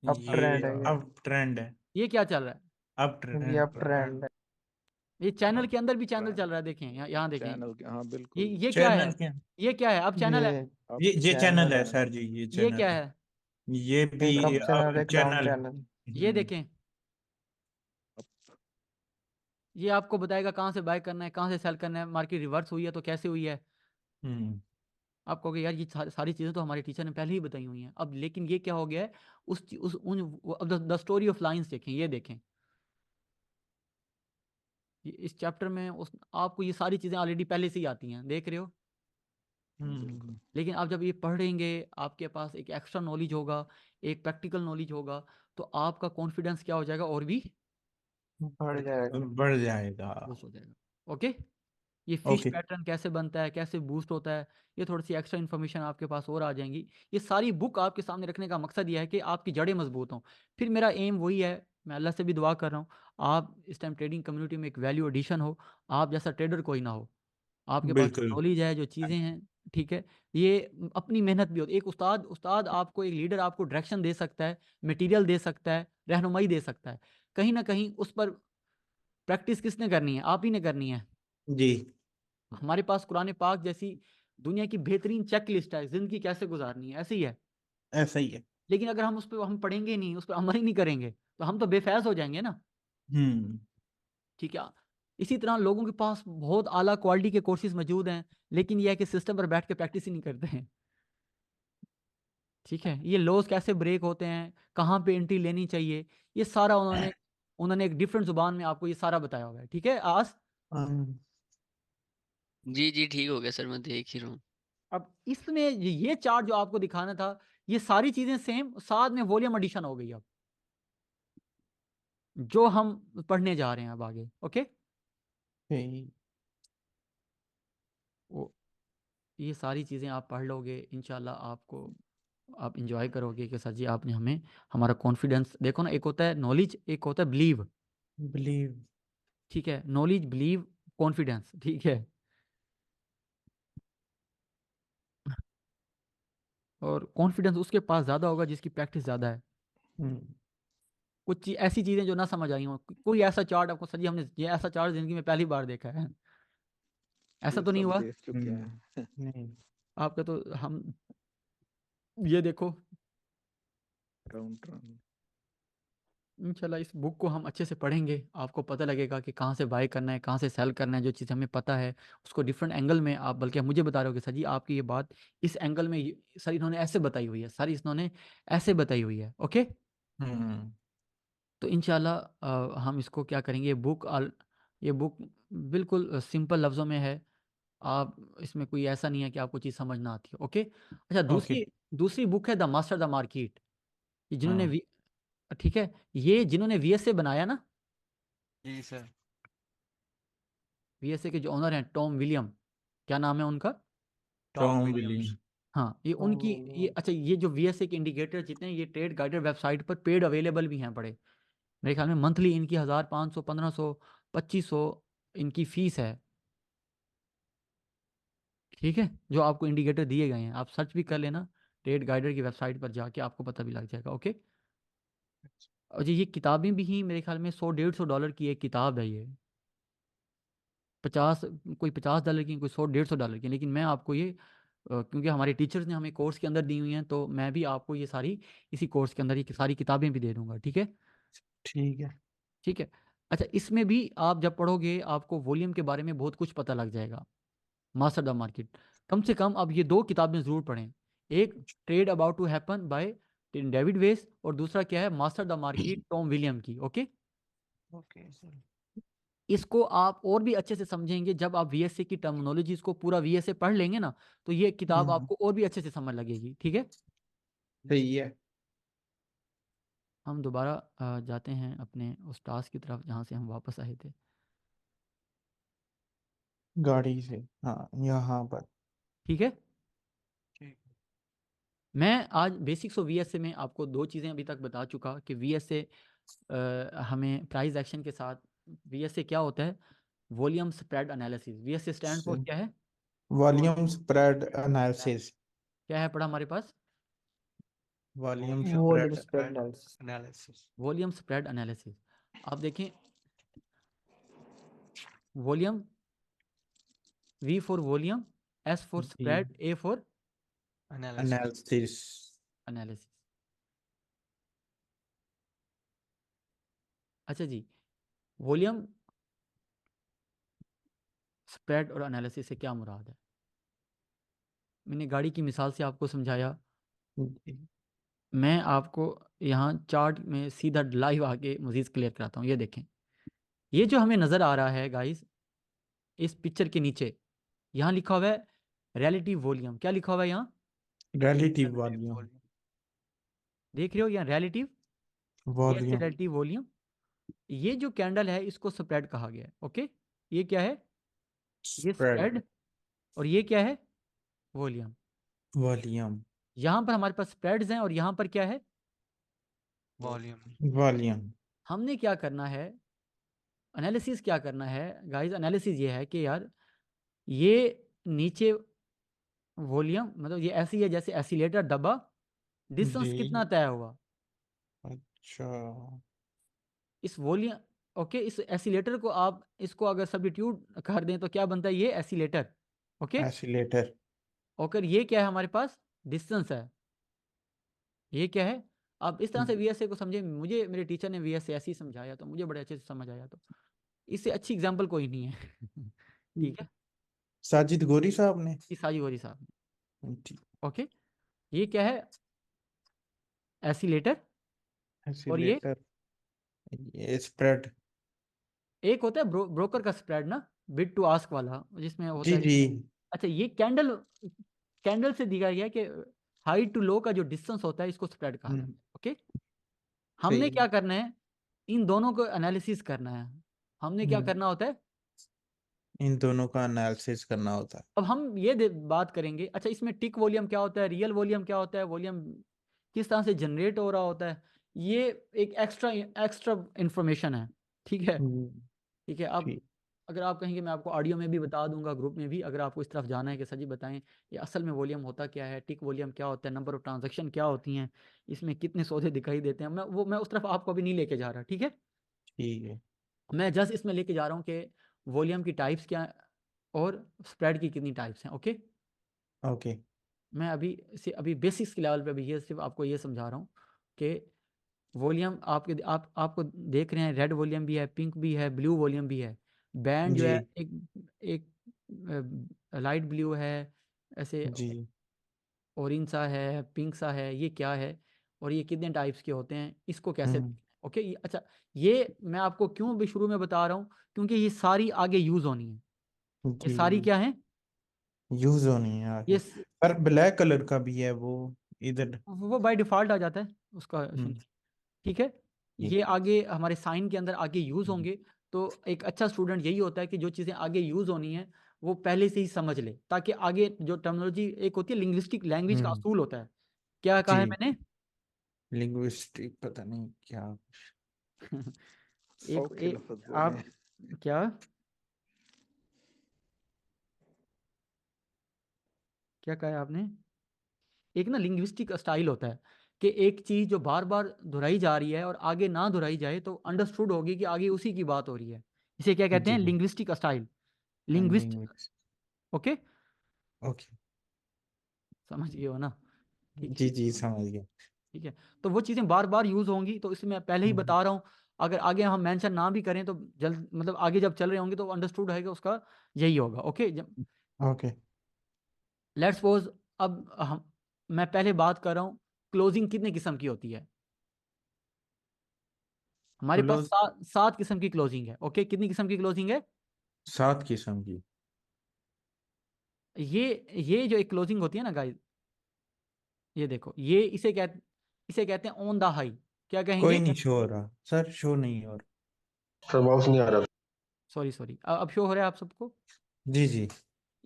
अप ये ट्रेंड है ये अप ट्रेंड है। ये क्या चल रहा है। अप ये अप ट्रेंड ट्रेंड है। ये चैनल के अंदर भी चैनल चल रहा है, देखें यहाँ देखें। चैनल के, हाँ ये बिल्कुल। ये क्या है, चैनल के। ये क्या है, अब चैनल है। अब ये चैनल चैनल है है, सर जी, ये ये चैनल क्या है। है, ये भी एक अप चैनल एक डाउन चैनल है। चैनल। ये देखें। ये आपको बताएगा कहाँ से बाय करना है, कहाँ से सेल करना है। मार्केट रिवर्स हुई है तो कैसे हुई है। हम्म आप कहोगे यार ये सारी चीज़ें तो हमारे टीचर ने पहले ही बताई हुई हैं। अब लेकिन ये क्या हो गया है, उस उन अब द स्टोरी ऑफ लाइंस देखें, ये देखें। ये इस चैप्टर में उस आपको ये सारी चीज़ें ऑलरेडी पहले से ही आती हैं, देख रहे हो। हम्म लेकिन आप जब ये पढ़ेंगे, आपके पास एक एक्स्ट्रा नॉलेज होगा, एक प्रैक्टिकल नॉलेज होगा, तो आपका कॉन्फिडेंस क्या हो जाएगा, और भी बढ़ जाएगा। बढ़ जाएगा। बूस्ट हो जाएगा। ओके, ये फिश ओके। पैटर्न कैसे बनता है, कैसे बूस्ट होता है, ये थोड़ी सी एक्स्ट्रा इन्फॉर्मेशन आपके पास और आ जाएंगी। ये सारी बुक आपके सामने रखने का मकसद ये है कि आपकी जड़ें मजबूत हों। फिर मेरा एम वही है, मैं अल्लाह से भी दुआ कर रहा हूँ, आप इस टाइम ट्रेडिंग कम्युनिटी में एक वैल्यू एडिशन हो। आप जैसा ट्रेडर कोई ना हो, आपके पास जो बिल्कुल नॉलेज है, जो चीज़ें हैं, ठीक है। ये अपनी मेहनत भी होती है। एक उस्ताद उस्ताद आपको, एक लीडर आपको डायरेक्शन दे सकता है, मटेरियल दे सकता है, रहनुमाई दे सकता है। कहीं ना कहीं उस पर प्रैक्टिस किसने करनी है, आप ही ने करनी है। जी। हमारे पास कुरान पाक जैसी दुनिया की बेहतरीन चेक लिस्ट है, जिंदगी कैसे गुजारनी है, ऐसे ही है। ऐसा ही है। लेकिन अगर हम उस पर हम पढ़ेंगे ही नहीं, उस पर अमल ही नहीं करेंगे, तो हम तो बेफैज हो जाएंगे ना। हम्म ठीक है। इसी तरह लोगों के पास बहुत आला क्वालिटी के कोर्सेज मौजूद हैं, लेकिन यह है कि सिस्टम पर बैठ के प्रैक्टिस ही नहीं करते हैं। ठीक है, ये लॉस कैसे ब्रेक होते हैं, कहाँ पे एंट्री लेनी चाहिए, ये सारा उन्होंने उन्होंने एक डिफरेंट जुबान में आपको ये सारा बताया हुआ है। ठीक है आज। जी जी ठीक हो गया सर, मैं देख ही रहा हूँ। अब इसमें ये चार्ट जो आपको दिखाना था, ये सारी चीजें सेम, साथ में वॉल्यूम एडिशन हो गई अब, जो हम पढ़ने जा रहे हैं अब आगे। ओके, वो ये सारी चीज़ें आप पढ़ लोगे इंशाल्लाह, आपको आप इंजॉय करोगे कि सर जी आपने हमें हमारा कॉन्फिडेंस देखो ना। एक होता है नॉलेज, एक होता है बिलीव। बिलीव। ठीक है, नॉलेज, बिलीव, कॉन्फिडेंस। ठीक है, और कॉन्फिडेंस उसके पास ज़्यादा होगा जिसकी प्रैक्टिस ज़्यादा है। कुछ ऐसी चीज़ें जो ना समझ आई हो, कोई ऐसा चार्ट आपको सर जी हमने ये ऐसा चार्ट ज़िंदगी में पहली बार देखा है, ऐसा ये तो नहीं सब हुआ देख चुके हैं। नहीं। आपका। तो हम ये देखो, राउंड ट्रन। इंशाल्लाह इस बुक को हम अच्छे से पढ़ेंगे, आपको पता लगेगा कि कहाँ से बाय करना है, कहाँ से सेल करना है। जो चीज़ हमें पता है उसको डिफरेंट एंगल में आप, बल्कि आप मुझे बता रहे हो कि सर जी आपकी ये बात इस एंगल में सर इन्होंने ऐसे बताई हुई है, सर इन्होंने ऐसे बताई हुई है। ओके, हम्म तो इंशाल्लाह हम इसको क्या करेंगे, ये बुक बिल्कुल सिंपल लफ्ज़ों में है। आप इसमें कोई ऐसा नहीं है कि आपको चीज़ समझ ना आती है। ओके, अच्छा, ओके। दूसरी दूसरी बुक है द मास्टर द मार्केट। जिन्होंने हाँ ठीक है, ये जिन्होंने वीएसए बनाया ना, जी सर। वीएसए के जो ओनर हैं टॉम विलियम, क्या नाम है उनका। Tom Tom Williams. विलियम। हाँ, ये उनकी ये अच्छा, ये जो वीएसए के इंडिकेटर जितने हैं, ये ट्रेड गाइडर वेबसाइट पर पेड अवेलेबल भी हैं बड़े। मेरे ख्याल में मंथली इनकी 1500, 1500, 2500 इनकी फीस है। ठीक है, जो आपको इंडिकेटर दिए गए हैं, आप सर्च भी कर लेना ट्रेड गाइडर की वेबसाइट पर जाके, आपको पता भी लग जाएगा। ओके, और ये किताबें भी ही मेरे ख्याल में $100-150 की एक किताब है ये। 50, कोई $50 की, कोई $100-150 की। लेकिन मैं आपको ये क्योंकि हमारे टीचर्स ने हमें कोर्स के अंदर दी हुई हैं, तो मैं भी आपको ये सारी इसी कोर्स के अंदर ये सारी किताबें भी दे दूंगा। ठीक है, ठीक है। ठीक है। अच्छा, इसमें भी आप जब पढ़ोगे आपको वॉल्यूम के बारे में बहुत कुछ पता लग जाएगा। मास्टर द मार्केट, कम से कम अब ये 2 किताबें ज़रूर पढ़ें। एक trade about to happen by David Weis, और दूसरा क्या है, master the market Tom William की। Okay, okay sir. इसको आप और भी अच्छे से समझेंगे जब आप वीएसए की टर्मिनोलॉजीज को पूरा वीएसए पढ़ लेंगे ना, तो ये किताब आपको और भी अच्छे से समझ लगेगी। ठीक है, सही है। हम दोबारा जाते हैं अपने उस टास्क की तरफ जहाँ से हम वापस आए थे। गाड़ी से, हाँ यहाँ पर। ठीक है, ठीक। मैं आज बेसिक्स ऑफ वीएसए में आपको 2 चीज़ें अभी तक बता चुका कि वीएसए हमें प्राइस एक्शन के साथ, वीएसए क्या होता है, volume spread analysis. VSA stand for क्या है, वॉल्यूम स्प्रेड एनालिसिस। क्या है पढ़ा हमारे पास, volume volume spread spread analysis. Analysis. Volume spread analysis. आप देखें, volume, V for volume, S for spread, A for analysis. Analysis. Analysis. अच्छा जी, वॉल्यूम स्प्रेड और एनालिसिस से क्या मुराद है? मैंने गाड़ी की मिसाल से आपको समझाया। मैं आपको यहाँ चार्ट में सीधा लाइव आके मज़ीद क्लियर कराता हूँ। ये देखें, ये जो हमें नज़र आ रहा है गाइस, इस पिक्चर के नीचे यहाँ लिखा हुआ है रिलेटिव वॉल्यूम। क्या लिखा हुआ है यहाँ, रिलेटिव वॉल्यूम। देख रहे हो यहाँ रिलेटिव, ये वॉल्यूम। Relative volume. ये जो कैंडल है इसको स्प्रेड कहा गया है। ओके, ये क्या है, ये स्प्रेड। स्प्रेड, और ये क्या है, वॉल्यूम। वॉल्यूम। यहाँ पर हमारे पास स्प्रेड्स हैं और यहाँ पर क्या है, वॉल्यूम। वॉल्यूम। हमने क्या करना है, एनालिसिस क्या करना है गाइस, एनालिसिस ये है कि यार ये नीचे वॉल्यूम, मतलब ये ऐसी है जैसे एसिलेटर दबा, डिस्टेंस जी। कितना तय हुआ अच्छा। इस वॉल्यूम। ओके, इस एसिलेटर को आप इसको अगर सब्स्टिट्यूट कर दें तो क्या बनता है, ये एसिलेटर। Okay, oscillator. और ये क्या है हमारे पास, डिस्टेंस है। ये क्या है, आप इस तरह से वीएसए को समझे। मुझे मेरे टीचर ने वीएसए ऐसे ही समझाया तो मुझे बड़े अच्छे से समझ आया, तो इससे अच्छी एग्जांपल कोई नहीं है। ठीक है, साजिद गोरी साहब ने। ये साजी वरी साहब ने। ठीक। ओके, ये क्या है, एसिलेटर, और ये एसिलेटर। ये स्प्रेड। एक होता है ब्रोकर का स्प्रेड ना, बिड टू आस्क वाला, जिसमें होता जी है। जी। अच्छा, ये कैंडल, कैंडल से दिखाया गया कि हाई टू लो का जो डिस्टेंस होता है इसको स्प्रेड कहा जाता है। ओके, हमने सही। क्या करना है, इन दोनों को एनालिसिस करना है। हमने क्या करना होता है, इन दोनों का एनालिसिस करना होता है। अब हम ये बात करेंगे। अच्छा, इसमें टिक वॉल्यूम क्या होता है, रियल वॉल्यूम क्या होता है, वॉल्यूम किस तरह से जनरेट हो रहा होता है, ये एक एक्स्ट्रा एक्स्ट्रा इंफॉर्मेशन है। ठीक है, ठीक है। अब ठीक। अगर आप कहेंगे मैं आपको ऑडियो में भी बता दूंगा, ग्रुप में भी, अगर आपको इस तरफ जाना है कि सर जी बताएं ये असल में वॉल्यूम होता क्या है, टिक वॉल्यूम क्या होता है, नंबर ऑफ ट्रांजैक्शन क्या होती हैं, इसमें कितने सौदे दिखाई देते हैं, मैं उस तरफ आपको अभी नहीं लेके जा रहा। ठीक है, ठीक है। मैं जस्ट इसमें लेके जा रहा हूँ कि वॉल्यूम की टाइप्स क्या हैं और स्प्रेड की कितनी टाइप्स हैं। Okay, okay. मैं अभी बेसिक्स के लेवल पे अभी ये सिर्फ आपको ये समझा रहा हूँ कि वॉल्यूम आपको देख रहे हैं, रेड वॉल्यूम भी है, पिंक भी है, ब्लू वॉल्यूम भी है। बैंड जो जी है एक लाइट ब्लू है, ऐसे जी। ऑरेंज सा है, पिंक सा है, ये क्या है, और ये कितने टाइप्स के होते हैं, इसको कैसे हम्म। ओके। अच्छा, ये मैं आपको क्यों भी शुरू में बता रहा हूँ, क्योंकि ये सारी आगे यूज़ होनी है। ये जी। सारी क्या है, यूज होनी है ये आगे। पर ब्लैक कलर का भी है वो इधर। वो बाय डिफ़ॉल्ट आ जाता है उसका। हम्म। ठीक है, ठीक। ये आगे हमारे साइन के अंदर आगे यूज़ होंगे। तो एक अच्छा स्टूडेंट यही होता है कि जो चीज़ें आगे यूज़ होनी है वो पहले से ही समझ ले, ताकि आगे जो टर्मिनोलॉजी एक होती है, लिंग्विस्टिक लैंग्वेज का हम्म। असूल होता है। क्या कहा है जी। मैंने? लिंग्विस्टिक पता नहीं क्या। ओके एक लफ्ज बोले आप हैं। क्या क्या कहा है आपने? एक ना लिंग्विस्टिक स्टाइल होता है कि एक चीज़ जो बार बार दोहराई जा रही है और आगे ना दोहराई जाए तो अंडरस्टूड होगी कि आगे उसी की बात हो रही है। इसे क्या कहते हैं? जी। Linguistic style, linguist. Linguist. Okay, okay. समझ गए हो ना? ठीक है, जी जी समझ गया। ठीक है। तो वो चीज़ें बार बार यूज़ होंगी, तो इसमें मैं पहले ही हम्म। बता रहा हूँ। अगर आगे हम मेंशन ना भी करें तो जल्द मतलब आगे जब चल रहे होंगे तो अंडरस्टूड है कि उसका यही होगा। ओके, ओके लेट्स सपोज अब मैं पहले बात कर रहा हूँ क्लोजिंग कितने किस्म की होती है। हमारे पास क्लोज 7 किस्म की क्लोजिंग है। ओके, कितनी किस्म की क्लोजिंग है? 7 किस्म की। ये जो एक क्लोजिंग होती है ना गाइस, ये देखो, ये इसे कहते हैं ऑन द हाई। क्या कोई कहेंगे? नहीं शो हो रहा सर, शो नहीं हो रहा। सर माउस नहीं आ रहा। सॉरी, अब शो हो रहा है आप सबको? जी जी।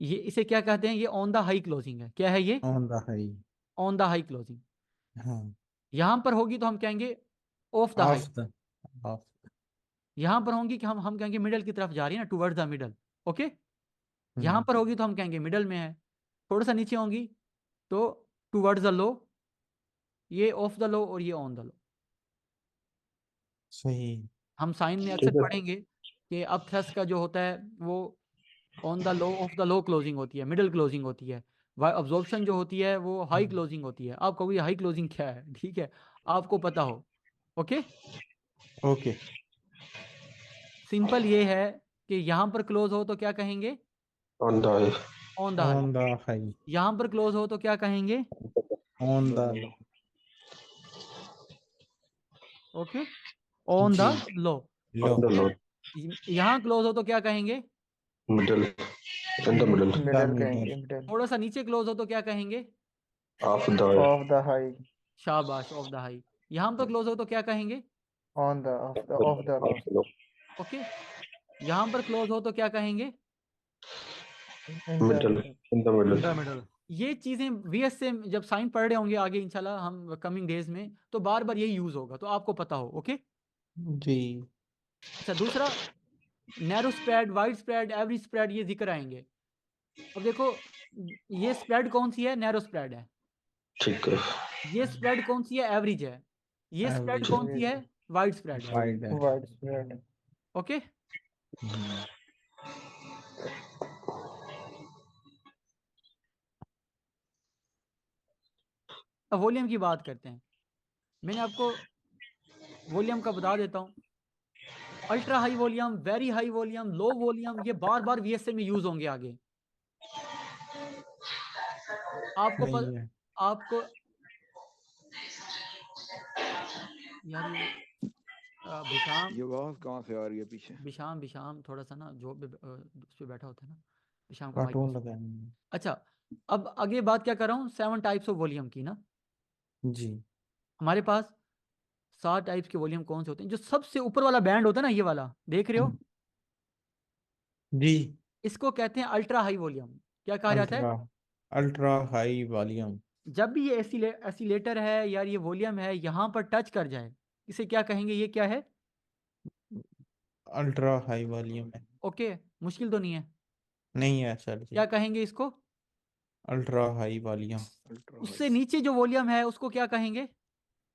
ये इसे क्या कहते हैं? ये ऑन द हाई क्लोजिंग है। क्या है ये? On the high. On the high closing. हाँ। यहां पर होगी तो हम कहेंगे off the high. Off the of. यहां पर होंगी कि हम कहेंगे मिडल की तरफ जा रही है ना, टुवर्ड्स द मिडल। ओके, यहां हम्म पर होगी तो हम कहेंगे मिडल में है। थोड़ा सा नीचे होंगी तो टुवर्ड्स द लो, ये ऑफ द लो और ये ऑन द लो। सही। हम साइन में अक्सर ठीक है। पढ़ेंगे कि अब थ्रस्ट का जो होता है वो on the low of the low closing होती है, मिडल क्लोजिंग होती है। अब्जॉर्प्शन जो होती है वो हाई क्लोजिंग होती है। आप कहोगे हाई क्लोजिंग क्या है? ठीक है, आपको पता हो। Okay, okay. सिंपल ये है कि यहां पर क्लोज हो तो क्या कहेंगे? On the high. On the high. On the high. यहां पर क्लोज हो तो क्या कहेंगे? On the low. Low. Okay, on the G. Low. Low. On the low. यहां क्लोज हो तो क्या कहेंगे? Middle. In the in middle. The middle middle. कहेंगे, मिडल। थोड़ा सा नीचे क्लोज हो तो क्या कहेंगे? Off the high. Off the high. शाबाश, ऑफ द हाई। यहां पर क्लोज हो तो क्या कहेंगे? On the of the low. Of the low. Okay, यहां पर क्लोज हो तो क्या कहेंगे? In the middle. Middle. In the in middle. The middle. ये चीजें वीएस से जब साइन पढ़ रहे होंगे आगे इंशाल्लाह हम कमिंग डेज में, तो बार बार यही यूज होगा, तो आपको पता हो। ओके, जी। अच्छा, दूसरा narrow spread, wide spread, average spread, ये जिक्र आएंगे। अब देखो, ये स्प्रेड कौन सी है? नैरो स्प्रेड है। ठीक है। ये स्प्रेड कौन सी है? एवरेज है। ये स्प्रेड एवरेज कौन सी है? वाइड स्प्रेड है। वाइड है। Wide spread. ओके, हम्म, अब वॉल्यूम की बात करते हैं। मैंने आपको वॉल्यूम का बता देता हूँ। Ultra high volume, very high volume, low volume, ये बार बार वीएसए में यूज होंगे आगे। आपको सही है। आपको यार ये बिशाम ये आवाज कहाँ से आ रही है पीछे? बिशाम थोड़ा सा ना जो उस पे बैठा होता है ना, बिशाम का माइक। कार्टून लगाएंगे। अच्छा, अब आगे बात क्या कर रहा हूँ? 7 टाइप्स ऑफ वॉल्यूम की ना। जी। हमारे पास 7 टाइप्स के वॉल्यूम कौन से होते हैं? जो सबसे ऊपर वाला बैंड होता है ना, ये वाला देख रहे हो, जी। इसको कहते हैं अल्ट्रा हाई वॉल्यूम। क्या कहा जाता है? Ultra ultra high volume. जब भी ये एसिलेटर है यार, ये वॉल्यूम है, यहाँ पर टच कर जाए, इसे क्या कहेंगे? ये क्या है? अल्ट्रा हाई वॉल्यूम है। ओके, मुश्किल तो नहीं है। नहीं है सर जी। क्या कहेंगे इसको? Ultra high volume. अल्ट्रा उससे हाई। नीचे जो वॉल्यूम है उसको क्या कहेंगे?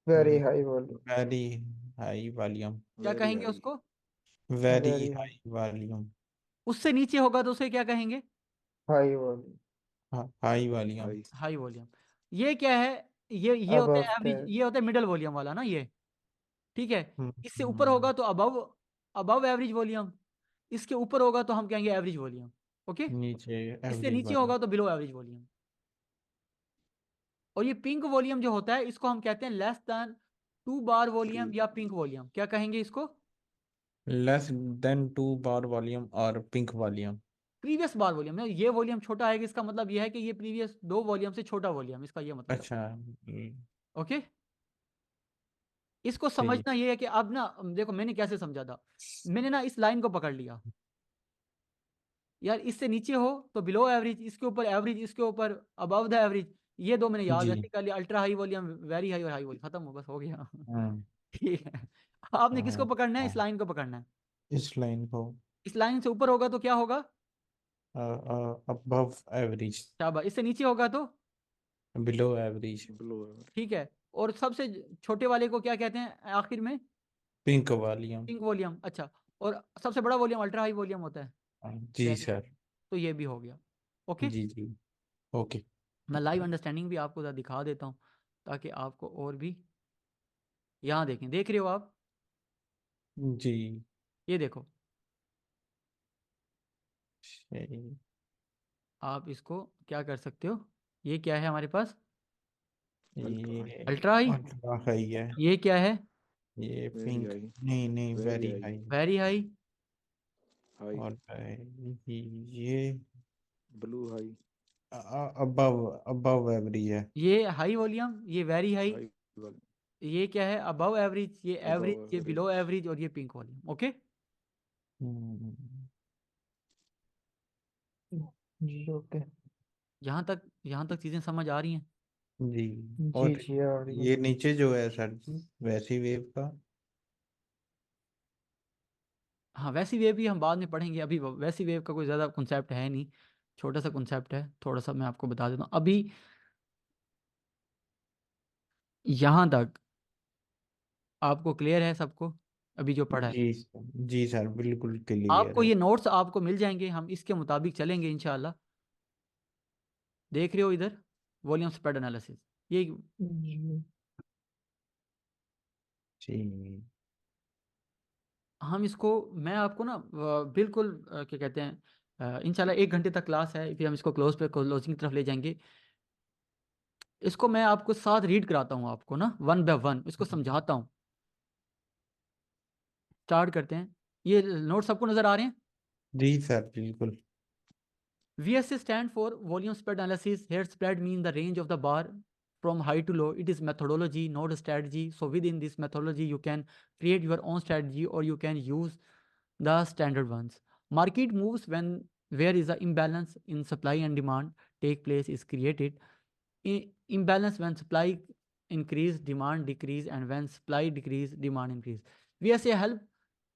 Very high volume. Very high volume. क्या वेरी कहेंगे हाई। उसको? Very very high. High volume. उससे नीचे होगा तो उसे क्या कहेंगे? High volume. High volume. High. High volume. ये क्या है? ये होता अबव है एवरेज, दैट। ये होता है मिडल वॉल्यूम वाला ना, ये। ठीक है, इससे ऊपर हम्म, होगा तो अबव अबव एवरेज वॉल्यूम, इसके ऊपर होगा तो हम कहेंगे एवरेज वॉल्यूम। ओके, नीचे इससे एवरेज नीचे वॉल्यूम। होगा तो बिलो एवरेज वॉल्यूम। और ये पिंक वॉल्यूम जो होता है इसको हम कहते हैं लेस देन 2 बार वॉल्यूम या पिंक वॉल्यूम। क्या कहेंगे इसको? लेस देन 2 बार वॉल्यूम और पिंक वॉल्यूम। प्रीवियस बार वॉल्यूम। ये वॉल्यूम छोटा है, इसका मतलब ये है कि ये प्रीवियस 2 वॉल्यूम से छोटा वॉल्यूम, इसका ये मतलब अच्छा। है। ओके, इसको सही है। समझना ये है कि अब ना देखो मैंने कैसे समझा था। मैंने ना इस लाइन को पकड़ लिया यार, इससे नीचे हो तो बिलो एवरेज, इसके ऊपर एवरेज, इसके ऊपर अबव द एवरेज। ये दो मैंने याद जी। ऐसे कर लिया, ultra high volume, very high और हाई वॉल्यूम, खत्म हो, बस हो गया। हाँ। ठीक है, आपने किसको हाँ। पकड़ना है? इस लाइन को पकड़ना है। इस लाइन को इस लाइन से ऊपर होगा तो क्या होगा? Above average. शाबाश। इससे नीचे होगा तो बिलो एवरेज। ब्लो। ठीक है। और सबसे छोटे वाले को क्या कहते हैं आखिर में? Pink volume. Pink volume. अच्छा, और सबसे बड़ा वॉल्यूम अल्ट्रा हाई वॉल्यूम होता है। जी वेरी सर। गुड, तो ये भी हो गया। ओके, जी जी। ओके। मैं लाइव अंडरस्टैंडिंग भी आपको ज़रा दिखा देता हूँ ताकि आपको और भी, यहाँ देखें, देख रहे हो आप? जी ये देखो, सही। आप इसको क्या कर सकते हो, ये क्या है हमारे पास, अल्ट्रा ये अल्ट्रा हाई। अल्ट्रा हाई है, ये क्या है, ये वेरी पिंक, हाई, नहीं नहीं very very high, high. Very high. High, और ये blue high, above above every है। ये हाई वॉल्यूम, ये वेरी हाई। हाई वाली, ये क्या है, अबव एवरेज, ये एवरेज, अबव ये बिलो एवरेज। एवरेज, और ये पिंक वॉल्यूम। ओके, हम्म, जी ओके। यहाँ तक चीजें समझ आ रही हैं। जी। जी और जी और ये नीचे जो है सर जी वैसी वेव का, हाँ, वैसी वेव भी हम बाद में पढ़ेंगे, अभी वैसी वेव का कोई ज़्यादा कॉन्सेप्ट है नहीं, छोटा सा कॉन्सेप्ट है, थोड़ा सा मैं आपको बता देता हूँ अभी। यहाँ तक आपको क्लियर है सबको, अभी जो पढ़ा है। जी जी सर बिल्कुल क्लियर आपको है। ये नोट्स आपको मिल जाएंगे, हम इसके मुताबिक चलेंगे इंशाल्लाह। देख रहे हो इधर, वॉल्यूम स्प्रेड एनालिसिस, ये जी जी हम इसको, मैं आपको ना बिल्कुल क्या कहते हैं, इंशाल्लाह 1 घंटे तक क्लास है, फिर हम इसको क्लोजिंग की तरफ ले जाएंगे। इसको मैं आपको साथ रीड कराता हूँ, आपको ना वन बाय वन इसको समझाता हूँ। स्टार्ट करते हैं। ये नोट सबको नजर आ रहे हैं। जी सर बिल्कुल। VSA stand for volume spread analysis. Here spread means the range of the bar from high to low. It is methodology, not a strategy. So within this methodology, you can create your own strategy or you can use the standard ones. Market moves when where is the imbalance in supply and demand take place is created. Imbalance when supply increase, demand decrease, and when supply decrease, demand increase. VSA help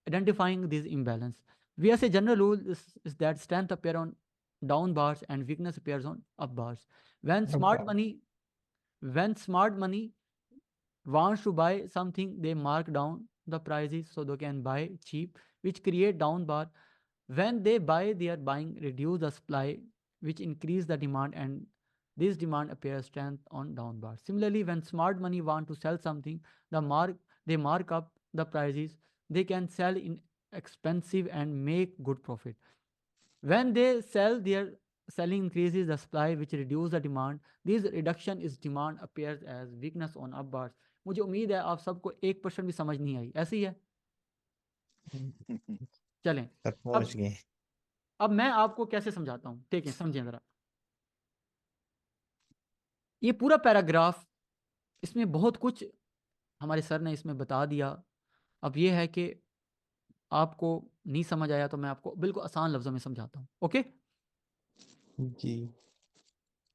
identifying this imbalance. VSA general rule is that strength appear on down bars and weakness appears on up bars. When smart money, when smart money wants to buy something, they mark down the prices so they can buy cheap, which create down bar. When they buy, they are buying reduce the supply, which increase the demand, and this demand appears strength on down bar. Similarly, when smart money want to sell something, they mark up the prices. They can sell in expensive and make good profit. When they sell, their selling increases the supply, which reduce the demand. This reduction is demand appears as weakness on up bars. मुझे उम्मीद है आप सबको 1% भी समझ नहीं आई, ऐसी है। चलें, सर अब पहुंच गए। अब मैं आपको कैसे समझाता हूँ, ठीक है, समझें जरा। ये पूरा पैराग्राफ, इसमें बहुत कुछ हमारे सर ने इसमें बता दिया। अब ये है कि आपको नहीं समझ आया तो मैं आपको बिल्कुल आसान लफ्जों में समझाता हूँ। ओके, जी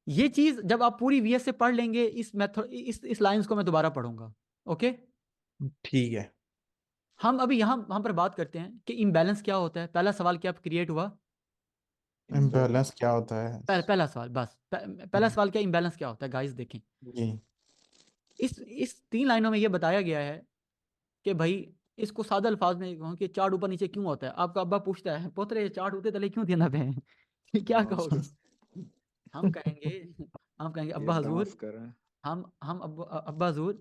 ये चीज जब आप पूरी VS से पढ़ लेंगे, इस मेथड इस लाइंस को मैं दोबारा पढ़ूंगा। ओके, ठीक है। हम अभी यहाँ पर बात करते हैं कि इम्बैलेंस क्या होता है। पहला सवाल क्या क्रिएट हुआ, इम्बैलेंस क्या होता है? पहला सवाल बस, पहला सवाल क्या, इम्बैलेंस क्या होता है गाइस। देखें, जी इस 3 लाइनों में ये बताया गया है कि भाई, इसको सादा अल्फाज में कहूं कि चार्ट ऊपर नीचे क्यों होता है। आपका अब्बा पूछता है, पोतरे चार्ट ऊते तले क्यों देना पे क्या हाँ कहोगे। सर, हम कहेंगे हम कहेंगे ये अब्बा डांस हजूर, कर रहे हैं। हम अब्बा हजूर,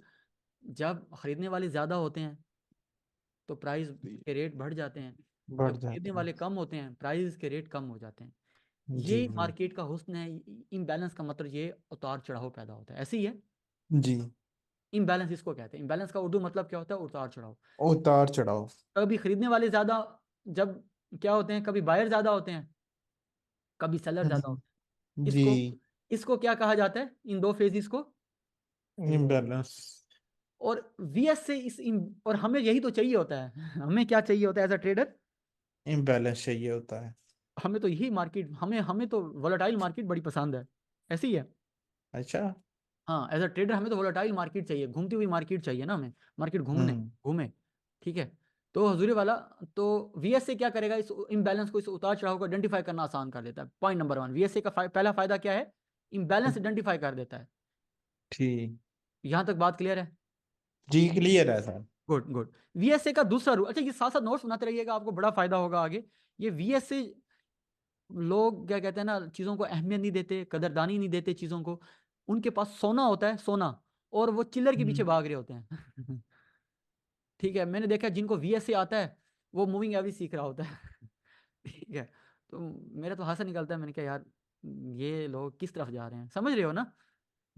जब खरीदने वाले ज्यादा होते हैं तो प्राइस जी के रेट बढ़ जाते हैं, बढ़ जब खरीदने जाते हैं। वाले कम होते हैं प्राइस के रेट कम हो जाते हैं। जी ये मार्केट का हुस्न है। इम्बैलेंस का मतलब ये उतार चढ़ाव पैदा होता है, ऐसे ही है। जी इम्बैलेंस इसको कहते हैं। इम्बैलेंस का उर्दू मतलब क्या होता है, उतार चढ़ाव। उतार चढ़ाव। कभी खरीदने वाले ज्यादा, जब क्या होते हैं, कभी बायर ज्यादा होते हैं, कभी सेलर ज्यादा होते हैं। जी इसको क्या कहा जाता है, इन दो फेजिस को। इम्बैलेंस। और VS से और हमें यही तो चाहिए होता है। हमें क्या चाहिए होता है एज अ ट्रेडर, इम्बैलेंस चाहिए होता है। हमें तो यही मार्केट, हमें तो वोलेटाइल मार्केट बड़ी पसंद है, ऐसे ही है। अच्छा। हाँ, एज अ ट्रेडर हमें तो वोलेटाइल मार्केट चाहिए, घूमती हुई मार्केट चाहिए ना हमें, मार्केट हम्म घूमे। ठीक है, तो हजूरी वाला, तो VS से क्या करेगा, इस इम्बैलेंस को, इस उतार चढ़ाव को आइडेंटिफाई करना आसान कर देता है। पॉइंट नंबर 1, VSA का पहला फायदा क्या है, इम्बैलेंस आइडेंटिफाई कर देता है। ठीक। यहां तक बात क्लियर है। जी क्लियर है सर। Good good. VSA का दूसरा रूल, अच्छा ये साथ साथ नोट्स बनाते रहिएगा, आपको बड़ा फायदा होगा आगे। ये VSA, लोग क्या कहते हैं ना, चीजों को अहमियत नहीं देते, कदरदानी नहीं देते चीजों को। उनके पास सोना होता है, सोना, और वो चिल्लर के पीछे भाग रहे होते हैं। ठीक है, मैंने देखा जिनको VSA आता है वो मूविंग एवरेज सीख रहा होता है ठीक है, तो मेरा तो हासा निकलता है, मैंने कहा यार ये लोग किस तरफ जा रहे हैं, समझ रहे हो ना?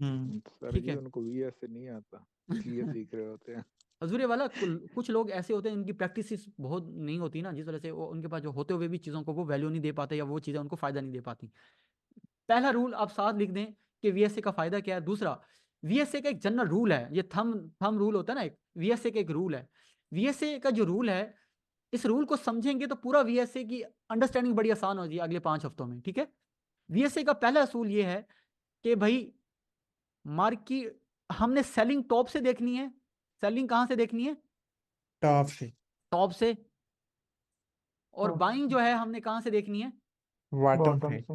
सर ठीक जी है उनको VSA नहीं आता इसलिए सीख रहे होते हैं। हजूर वाला कुछ लोग ऐसे होते हैं इनकी प्रैक्टिस बहुत नहीं होती ना, जिस वजह से वो उनके पास जो होते हुए भी चीज़ों को वो वैल्यू नहीं दे पाते या वो चीज़ें उनको फायदा नहीं दे पाती। पहला रूल आप साथ लिख दें कि VSA का फायदा क्या है। दूसरा, VSA का एक जनरल रूल है, ये थम रूल होता है ना, एक VSA का एक रूल है। VSA का जो रूल है, इस रूल को समझेंगे तो पूरा VSA की अंडरस्टैंडिंग बड़ी आसान हो जाएगी अगले 5 हफ्तों में। ठीक है, VSA का पहला असूल ये है कि भाई मार्केट हमने सेलिंग टॉप से देखनी है। सेलिंग कहाँ से देखनी है? टॉप से, टॉप से। और टॉप बाइंग जो है हमने कहाँ से देखनी है? बॉटम बॉटम से। से।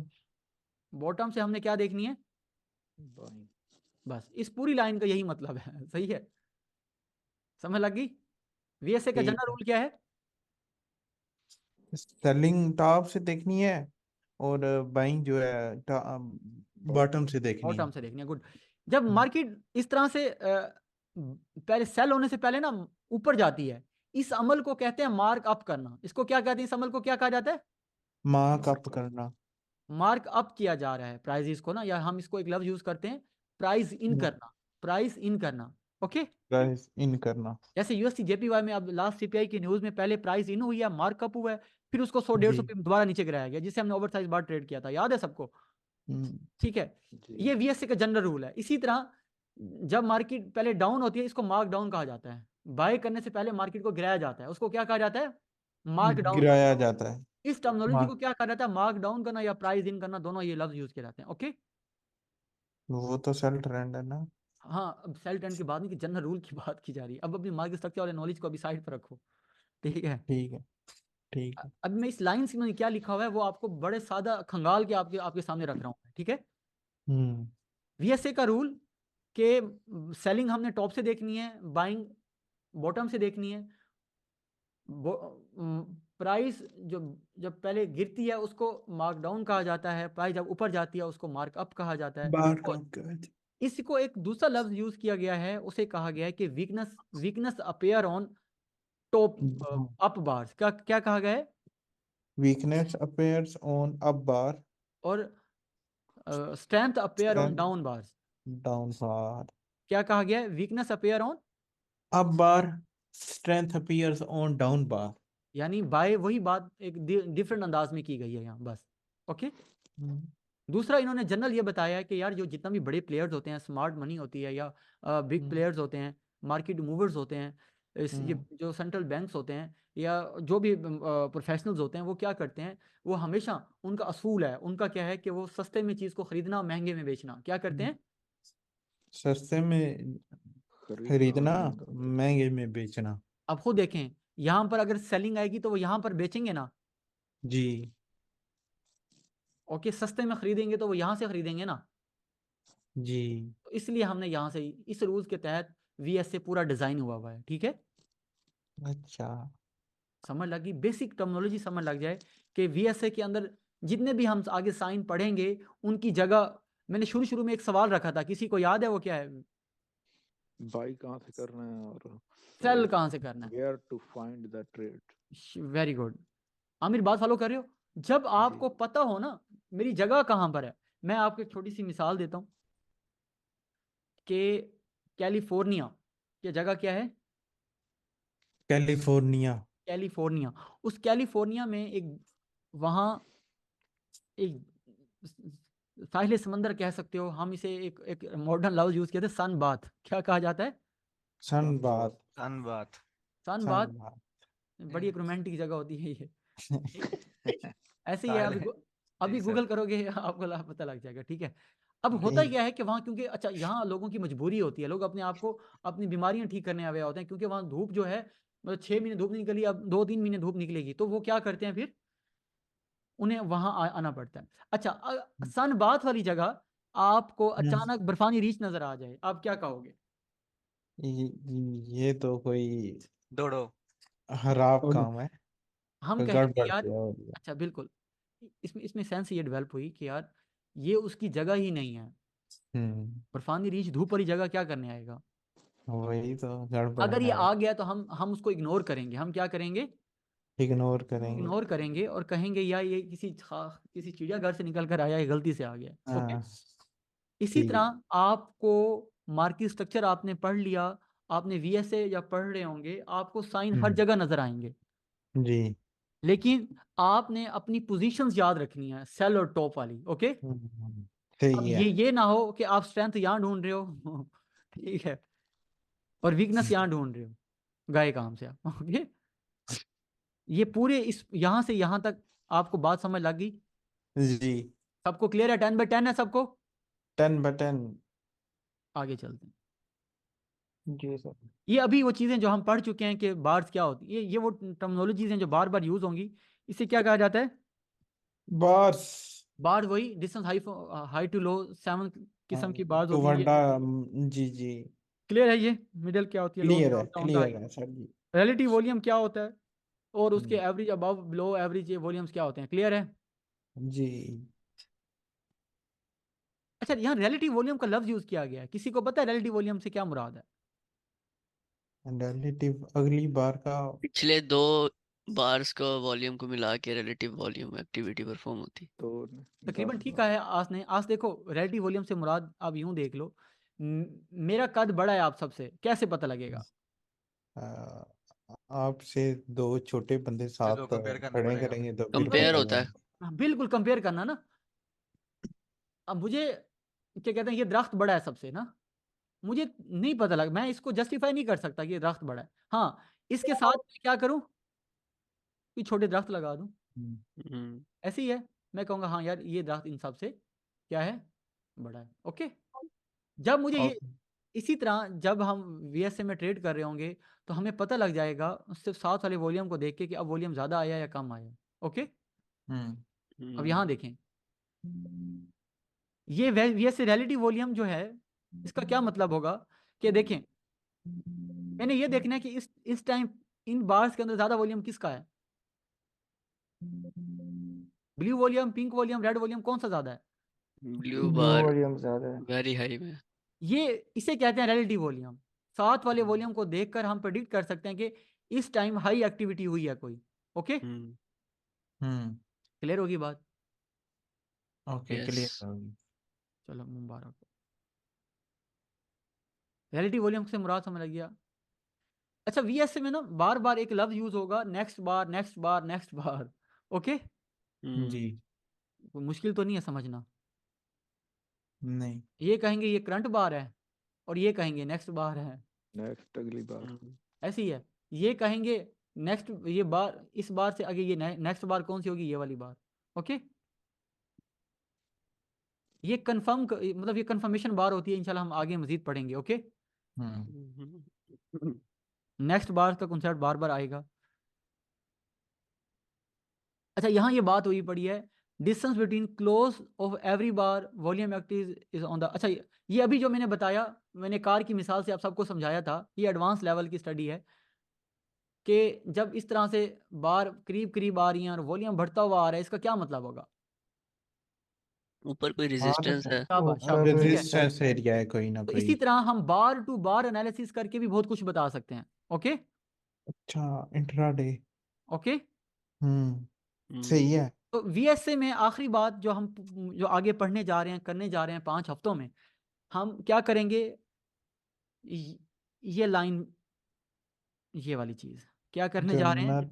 बॉटम से हमने क्या देखनी है? Buying. बस इस पूरी लाइन का यही मतलब है। सही है, समझ लग गई? VSA का ठीक जनरल है, रूल क्या है? सेलिंग टॉप से देखनी है और बाइंग जो है बॉटम से देखनी है। बॉटम से देखनी है। गुड। जब मार्केट इस तरह से पहले सेल होने से पहले ना ऊपर जाती है, इस अमल को कहते हैं मार्क अप करना। इसको क्या कहते हैं? इस अमल को क्या कहा जाता है? मार्क अप करना। मार्क अप किया जा रहा है प्राइजेस को ना, या हम इसको एक लफ्ज यूज करते हैं प्राइस इन करना। प्राइस इन करना, ओके। प्राइस इन करना। जैसे USD JPY में अब लास्ट CPI की न्यूज में पहले प्राइस इन हुई है, मार्कअप हुआ है, फिर उसको 100-150 जी। रुपये दोबारा नीचे गिराया गया, जिससे हमने ओवर साइज बार ट्रेड किया था, याद है सबको? हम्म, ठीक है, जी ये VSA का जनरल रूल है। इसी तरह जब मार्केट पहले डाउन होती है, इसको मार्क डाउन कहा जाता है। बाय करने से पहले मार्केट को गिराया जाता है, उसको क्या कहा जाता है? मार्क डाउन करना। गिराया जाता है। इस टर्मिनोलॉजी को मार्क, क्या कहा जाता है? मार्क डाउन करना या प्राइस इन करना, दोनों ये लफ्ज यूज किए जाते हैं, ओके। वो तो सेल ट्रेंड है ना। हाँ, अब सेल ट्रेंड की बात नहीं, कि जनरल रूल की बात की जा रही है। अब अपनी मार्केट स्ट्रक्चर और नॉलेज को अभी साइड पर रखो, ठीक है। ठीक है, ठीक है। अब मैं इस लाइन से में क्या लिखा हुआ है वो आपको बड़े सादा खंगाल के आपके आपके सामने रख रहा हूँ, ठीक है। हम्म, VSA का रूल के सेलिंग हमने टॉप से देखनी है, बाइंग बॉटम से देखनी है। प्राइस जो जब पहले गिरती है उसको मार्क डाउन कहा जाता है, प्राइस जब ऊपर जाती है उसको मार्क अप कहा जाता है। मार्क और अप कर। इसको एक दूसरा लफ्ज यूज किया गया है, उसे कहा गया है कि weakness weakness appear on top up bars. क्या क्या कहा गया है? Weakness appears on up bar, और strength appear on strength down bars. Down bar. क्या कहा गया है? Weakness appear on, up bar, strength appears on down bar. यानी बाय वही बात एक डिफरेंट अंदाज में की गई है यहाँ, बस, ओके। दूसरा, इन्होंने जनरल ये बताया है कि यार जो जितना भी बड़े प्लेयर्स होते हैं, स्मार्ट मनी होती है या बिग प्लेयर्स होते हैं, मार्केट मूवर्स होते हैं, ये जो सेंट्रल बैंक्स होते हैं या जो भी प्रोफेशनल्स होते हैं, वो क्या करते हैं? वो हमेशा उनका असूल है, उनका क्या है कि वो सस्ते में चीज़ को खरीदना, महंगे में बेचना। क्या करते हैं? सस्ते में खरीदना, महंगे में बेचना। अब खुद देखें, यहाँ पर अगर सेलिंग आएगी तो वो यहाँ पर बेचेंगे ना, जी। ओके। सस्ते में खरीदेंगे तो वो यहाँ से खरीदेंगे ना। जी। तो इसलिए हमने यहाँ से इस रूल्स के तहत VSA पूरा डिजाइन हुआ है, ठीक है। अच्छा। समझ लगी? बेसिक टर्मिनोलॉजी समझ लग जाए कि VSA के अंदर जितने भी हम आगे साइन पढ़ेंगे उनकी जगह, मैंने शुरू में एक सवाल रखा था, किसी को याद है वो क्या है? बाई कहाँ से करना है और सेल कहाँ से करना है? Where to find the trade. Very good Aamir, बात फॉलो कर रहे हो? जब आपको पता हो ना मेरी जगह कहाँ पर है, मैं आपको एक छोटी सी मिसाल देता हूँ कि कैलिफोर्निया की जगह क्या है? कैलिफोर्निया। कैलिफोर्निया। उस कैलिफोर्निया में एक, वहाँ एक साहिल समंदर कह सकते हो, हम इसे एक मॉडर्न लफ्ज यूज किया था, सन बाथ। क्या कहा जाता है? सन bath. Sun bath. Sun sun bath bath. बड़ी एक रोमांटिक जगह होती है ये, ऐसे ही है। अभी जी सर। गूगल करोगे आपको पता लग जाएगा, ठीक है। अब होता क्या है कि वहाँ, क्योंकि अच्छा यहाँ लोगों की मजबूरी होती है, लोग अपने आप को अपनी बीमारियां ठीक करने आए होते हैं, क्योंकि वहाँ धूप जो है, मतलब 6 महीने धूप नहीं निकली, अब 2-3 महीने धूप निकलेगी, तो वो क्या करते हैं फिर? उन्हें वहां आना पड़ता है। अच्छा, सन बाथ वाली जगह आपको अचानक बर्फानी रीच नजर आ जाए, आप क्या कहोगे? ये तो कोई दौड़ो। खराब काम है, हम कोई कहेंगे गड़बड़ यार, किया हो गया। अच्छा बिल्कुल, इसमें इसमें सेंस ये डेवलप हुई कि यार ये उसकी जगह ही नहीं है। हम्म। बर्फानी रीच धूप वाली जगह क्या करने आएगा? वही तो गड़बड़ अगर ये है, आ गया तो हम उसको इग्नोर करेंगे। हम क्या करेंगे? इग्नोर करेंगे। इग्नोर करेंगे और कहेंगे यार ये किसी चिड़ियाघर से निकल कर आया, ये गलती से आ गया। ओके। हाँ इसी ठीक। तरह आपको मार्केट स्ट्रक्चर आपने पढ़ लिया, आपने वीएसए या पढ़ रहे होंगे, आपको साइन हर जगह नजर आएंगे, जी। लेकिन आपने अपनी पोजीशंस याद रखनी है, सेल और टॉप वाली। ओके। अब सही है। ये ना हो कि आप स्ट्रेंथ यहाँ ढूंढ रहे हो ठीक है, और वीकनेस यहाँ ढूंढ रहे हो, गए काम से आप। ओके। ये पूरे इस यहाँ से यहाँ तक आपको बात समझ लग गई? जी। सबको क्लियर है? 10/10 है सबको? 10/10। आगे चलते हैं। जी सर। ये अभी वो चीज़ें जो हम पढ़ चुके हैं कि बार्स क्या होती है, ये वो टर्मिनोलॉजीज हैं जो बार बार यूज होंगी। इसे क्या कहा जाता है? बार्स। बार वही डिस्टेंस हाई टू लो 7 किस्म की बार्स टू होती है। वंडा। जी जी। क्लियर है? ये मिडल क्या होती है, लो क्लियर क्या है, होता है, क्लियर है सर जी। रिलेटिव वॉल्यूम क्या होता है, और उसके hmm, average above below average volumes क्या होते हैं। क्लियर है? जी। अच्छा, यहाँ रिलेटिव वॉल्यूम का लफ्ज यूज किया गया है, किसी को पता है रिलेटिव वॉल्यूम से क्या मुराद है? रिलेटिव अगली बार का। पिछले 2 बार्स को वॉल्यूम को मिला के रिलेटिव वॉल्यूम एक्टिविटी परफॉर्म होती। तो तकरीबन 10 ठीक बार। है। आज देखो, रिलेटिव वॉल्यूम से मुराद आप यूं देख लो, मेरा कद बड़ा है आप सबसे, कैसे पता लगेगा? आ, आपसे 2 छोटे बंदे साथ तो कंपेयर करना खड़े पड़ेगा। करेंगे तो फिर कंपेयर पता होता है। लगेगा। हाँ, बिल्कुल कंपेयर करना ना। अब मुझे क्या कहते हैं, ये दरख्त बड़ा है सबसे ना, मुझे नहीं पता लगा, मैं इसको जस्टिफाई नहीं कर सकता कि ये दरख्त बड़ा है। हाँ, इसके साथ मैं क्या करूं कि छोटे दरख्त लगा दूं, हम्म, ऐसे ही है। मैं कहूंगा हाँ यार ये दरख्त इन सब से क्या है, बड़ा है। ओके। जब मुझे ये, ओके। इसी तरह जब हम वीएसए में ट्रेड कर रहे होंगे तो हमें पता लग जाएगा सिर्फ साथ वाले वॉल्यूम को देख के कि अब वॉल्यूम ज़्यादा आया या कम आया। ओके। अब यहाँ देखें, ये वीएसए रिलेटिव वॉल्यूम जो है, इसका क्या मतलब होगा कि देखें, मैंने ये देखना है कि इस टाइम इन बार्स के अंदर ज़्यादा वॉल्यूम किसका है, blue volume, pink volume, red volume, कौन सा ज़्यादा है? ब्लू ब्लू बार वॉल्यूम ज्यादा है। वेरी हाई में। ये इसे कहते हैं रिलेटिव वॉल्यूम। साथ वाले वॉल्यूम को देखकर हम प्रेडिक्ट कर सकते हैं कि इस टाइम हाई एक्टिविटी हुई है कोई। ओके। क्लियर होगी बात? Okay yes. क्लियर। चलो मुबारक। रिलेटिव वॉल्यूम से मुराद समझ लग गया। अच्छा, वीएसए में ना बार बार एक लफ्ज यूज होगा, नेक्स्ट बार, नेक्स्ट बार, नेक्स्ट बार। ओके। जी। कोई मुश्किल तो नहीं है समझना। नहीं। ये कहेंगे ये करंट बार है, और ये कहेंगे नेक्स्ट बार है, नेक्स्ट अगली बार। ऐसी ही है। ये कहेंगे नेक्स्ट, ये बार, इस बार से आगे ये नेक्स्ट बार कौन सी होगी, ये वाली बार। ओके। ये कंफर्म मतलब ये कंफर्मेशन बार होती है, इंशाल्लाह हम आगे मजीद पढ़ेंगे। ओके। नेक्स्ट बार का कॉन्सेप्ट बार बार आएगा। अच्छा, यहाँ ये बात हुई पड़ी है, distance between close of every bar volume active is on the. अच्छा, ये अभी जो मैंने बताया, मैंने कार की मिसाल से आप सबको समझाया था, ये एडवांस लेवल की स्टडी है कि जब इस तरह से बार करीब करीब आ रही हैं और वॉल्यूम बढ़ता हुआ आ रहा है, इसका क्या मतलब होगा? ऊपर कोई बार रेजिस्टेंस है। शाबाश ऊपर शाबाश, ठीक है। रेजिस्टेंस एरिया है कोई ना तो कोई। इसी तरह हम बार टू बार एनालिसिस करके भी बहुत कुछ बता सकते हैं। ओके। अच्छा इंट्राडे। ओके। सही है। तो वीएसए में आखिरी बात जो हम जो आगे पढ़ने जा रहे हैं, करने जा रहे हैं 5 हफ्तों में, हम क्या करेंगे, ये लाइन, ये वाली चीज क्या करने जा रहे हैं, जर्नल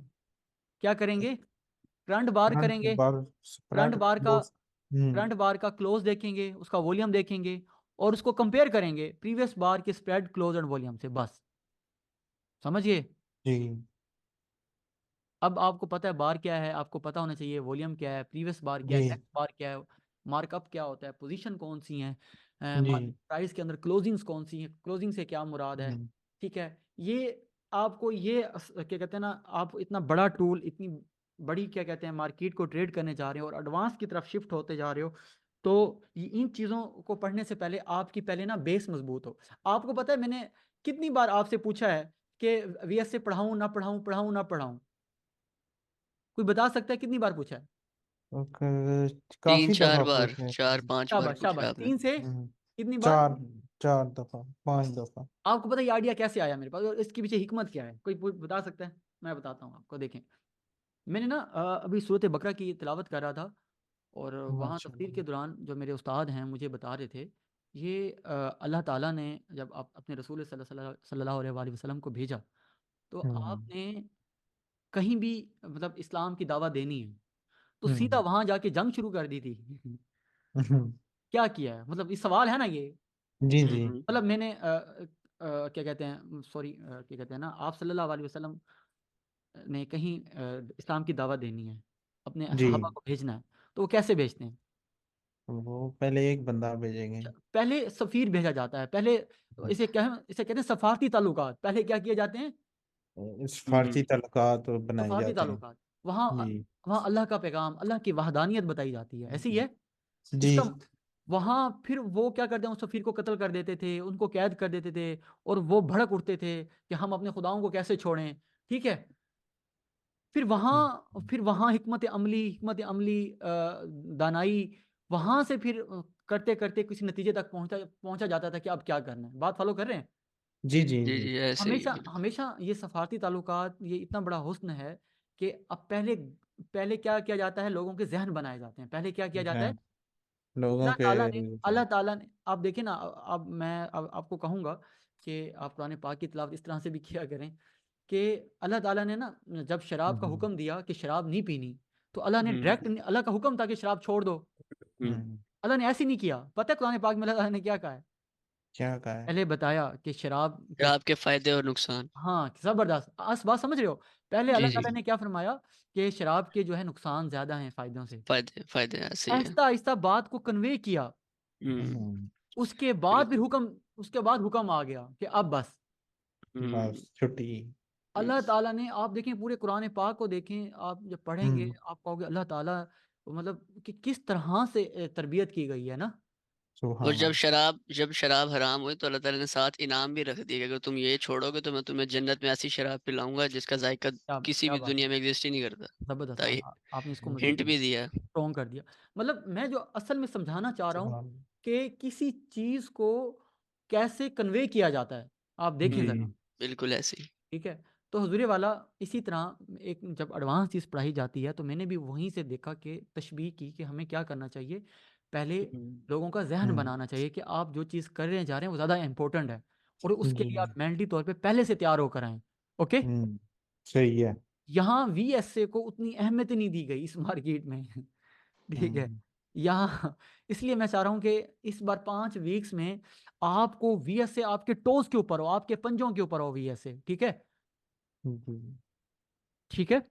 क्या करेंगे, करंट बार फ्रंट करेंगे, बार करंट स्प्रेड बार का, क्लोज। करंट बार का क्लोज देखेंगे, उसका वॉल्यूम देखेंगे, और उसको कंपेयर करेंगे प्रीवियस बार के स्प्रेड, क्लोज एंड वॉल्यूम से। बस समझिए। जी अब आपको पता है बार क्या है, आपको पता होना चाहिए वॉल्यूम क्या है, प्रीवियस बार क्या है, जी नेक्स्ट बार क्या है, मार्कअप क्या होता है, पोजीशन कौन सी है, जी। प्राइस के अंदर क्लोजिंग्स कौन सी है, क्लोजिंग से क्या मुराद है। हम्म, ठीक है। ये आपको ये क्या कहते हैं ना, आप इतना बड़ा टूल, इतनी बड़ी क्या कहते हैं मार्केट को ट्रेड करने जा रहे हो और एडवांस की तरफ शिफ्ट होते जा रहे हो, तो इन चीज़ों को पढ़ने से पहले आपकी पहले ना बेस मजबूत हो। आपको पता है मैंने कितनी बार आपसे पूछा है कि वीएसए पढ़ाऊँ ना पढ़ाऊँ, पढ़ाऊँ ना पढ़ाऊँ? कोई बता सकता है कितनी बार पूछा है? तो 3 काफी 4 दफा बार, पूछे। 4 5 बार शाबाश पूछा शाबाश, आपने। 3 से कितनी बार? 4 4 दफा 5 दफा। आपको पता है ये आइडिया कैसे आया मेरे पास और इसके पीछे हिकमत क्या है? कोई बता सकता है? मैं बताता हूँ आपको। देखें, मैंने ना अभी सूरत बकरा की तिलावत कर रहा था और वहाँ तफसीर के दौरान जो मेरे उस्ताद हैं मुझे बता रहे थे, ये अल्लाह ताला ने जब आप अपने रसूल सल्लल्लाहु अलैहि वसल्लम को भेजा, तो आपने कहीं भी मतलब इस्लाम की दावा देनी है तो सीधा वहाँ जाके जंग शुरू कर दी थी। क्या किया है? मतलब इस सवाल है ना ये। जी जी मतलब मैंने क्या कहते हैं, सॉरी, क्या कहते हैं ना, आप सल्लल्लाहु अलैहि वसल्लम ने कहीं इस्लाम की दावत देनी है, अपने जी। सहाबा को भेजना है, तो वो कैसे भेजते हैं? वो पहले एक बंदा भेजेंगे। पहले सफ़ीर भेजा जाता है। पहले इसे कहते हैं सफारती ताल्लुकात। पहले क्या किए जाते हैं? इस फारसी तल्लुकात बनाए सफारती जाते हैं। ताल्लुकात। वहाँ जी वहाँ अल्लाह का पैगाम, अल्लाह की वहदानियत बताई जाती है। ऐसी है जी इसका। वहाँ फिर वो क्या करते हैं, उस सफ़ीर को कत्ल कर देते थे, उनको कैद कर देते थे और वो भड़क उठते थे कि हम अपने खुदाओं को कैसे छोड़ें। ठीक है। फिर वहाँ हिकमत अमली, दानाई, वहाँ से फिर करते करते किसी नतीजे तक पहुँचा पहुँचा जाता था कि अब क्या करना है। बात फॉलो कर रहे हैं? जी जी जी जी जी ऐसे ही हमेशा बिल्कुल। हमेशा ये सफारती ताल्लुकात, ये इतना बड़ा हुस्न है कि अब पहले पहले क्या किया जाता है, लोगों के जहन बनाए जाते हैं। पहले क्या किया जाता है, हाँ, लोगों अल्लाह के ताला ने अल्लाह ताला ने आप देखें ना, अब मैं अब आपको कहूँगा कि आप कुरान पाक की तिलावत इस तरह से भी किया करें कि अल्लाह ताला ने ना जब शराब का हुक्म दिया कि शराब नहीं पीनी, तो अल्लाह ने डायरेक्ट, अल्लाह का हुक्म था कि शराब छोड़ दो, हम्म, अल्लाह ने ऐसे नहीं किया। पता है कुरान पाक में अल्लाह ताला ने क्या कहा है? क्या कहा है? पहले बताया कि शराब फिर के, आपके फायदे और नुकसान। हाँ, जबरदस्त, बात समझ रहे हो? पहले जी अल्लाह जी ताला ने क्या फरमाया कि शराब के जो है नुकसान ज्यादा हैं फायदों से। फायदे फायदे ऐसे ही है। आहिस्ता आहिस्ता बात को कन्वे किया। हम्म। हम्म, उसके बाद फिर बिल्कुल। हुक्म आ गया कि अब बस। हम्म। बस छुट्टी। अल्लाह ताला ने, आप देखें पूरे कुरान पाक को देखें, आप जब पढ़ेंगे हम्म, आप कहोगे अल्लाह ताला मतलब कि किस तरह से तरबियत की गई है ना। और सुभान जब शराब हराम हुई तो अल्लाह ताला ने साथ इनाम भी रख दिया कि अगर तुम ये छोड़ोगे तो मैं तुम्हें जन्नत में ऐसी शराब पिलाऊंगा जिसका जायका क्या किसी क्या भी बात है, दुनिया में एग्जिस्ट ही नहीं करता। जबरदस्त। ताकि आपने इसको मजीद हिंट भी दिया। स्ट्रॉन्ग कर दिया। मतलब मैं जो असल में समझाना चाह रहा हूँ सुभान। कि किसी चीज़ को कैसे कन्वे किया जाता है, आप देखें ज़रा। जी बिल्कुल ऐसे ही। ठीक है। तो हुजूर वाला इसी तरह एक जब एडवांस चीज़ पढ़ाई जाती है तो मैंने भी वहीं से देखा कि तशबीह की कि हमें क्या करना चाहिए। पहले लोगों का जहन हम्म, बनाना चाहिए कि आप जो चीज़ कर जा रहे हैं वो ज़्यादा इंपॉर्टेंट है और उसके जी लिए आप मेंटली तौर पे पहले से तैयार होकर आएँ। ओके। सही है। यहाँ वीएसए को उतनी अहमियत नहीं दी गई इस मार्केट में। ठीक है। हम्म, यहाँ इसलिए मैं चाह रहा हूँ कि इस बार 5 वीक्स में आपको वीएसए आपके टोज के ऊपर हो, आपके पंजों के ऊपर हो वीएसए। ठीक है। जी ठीक है।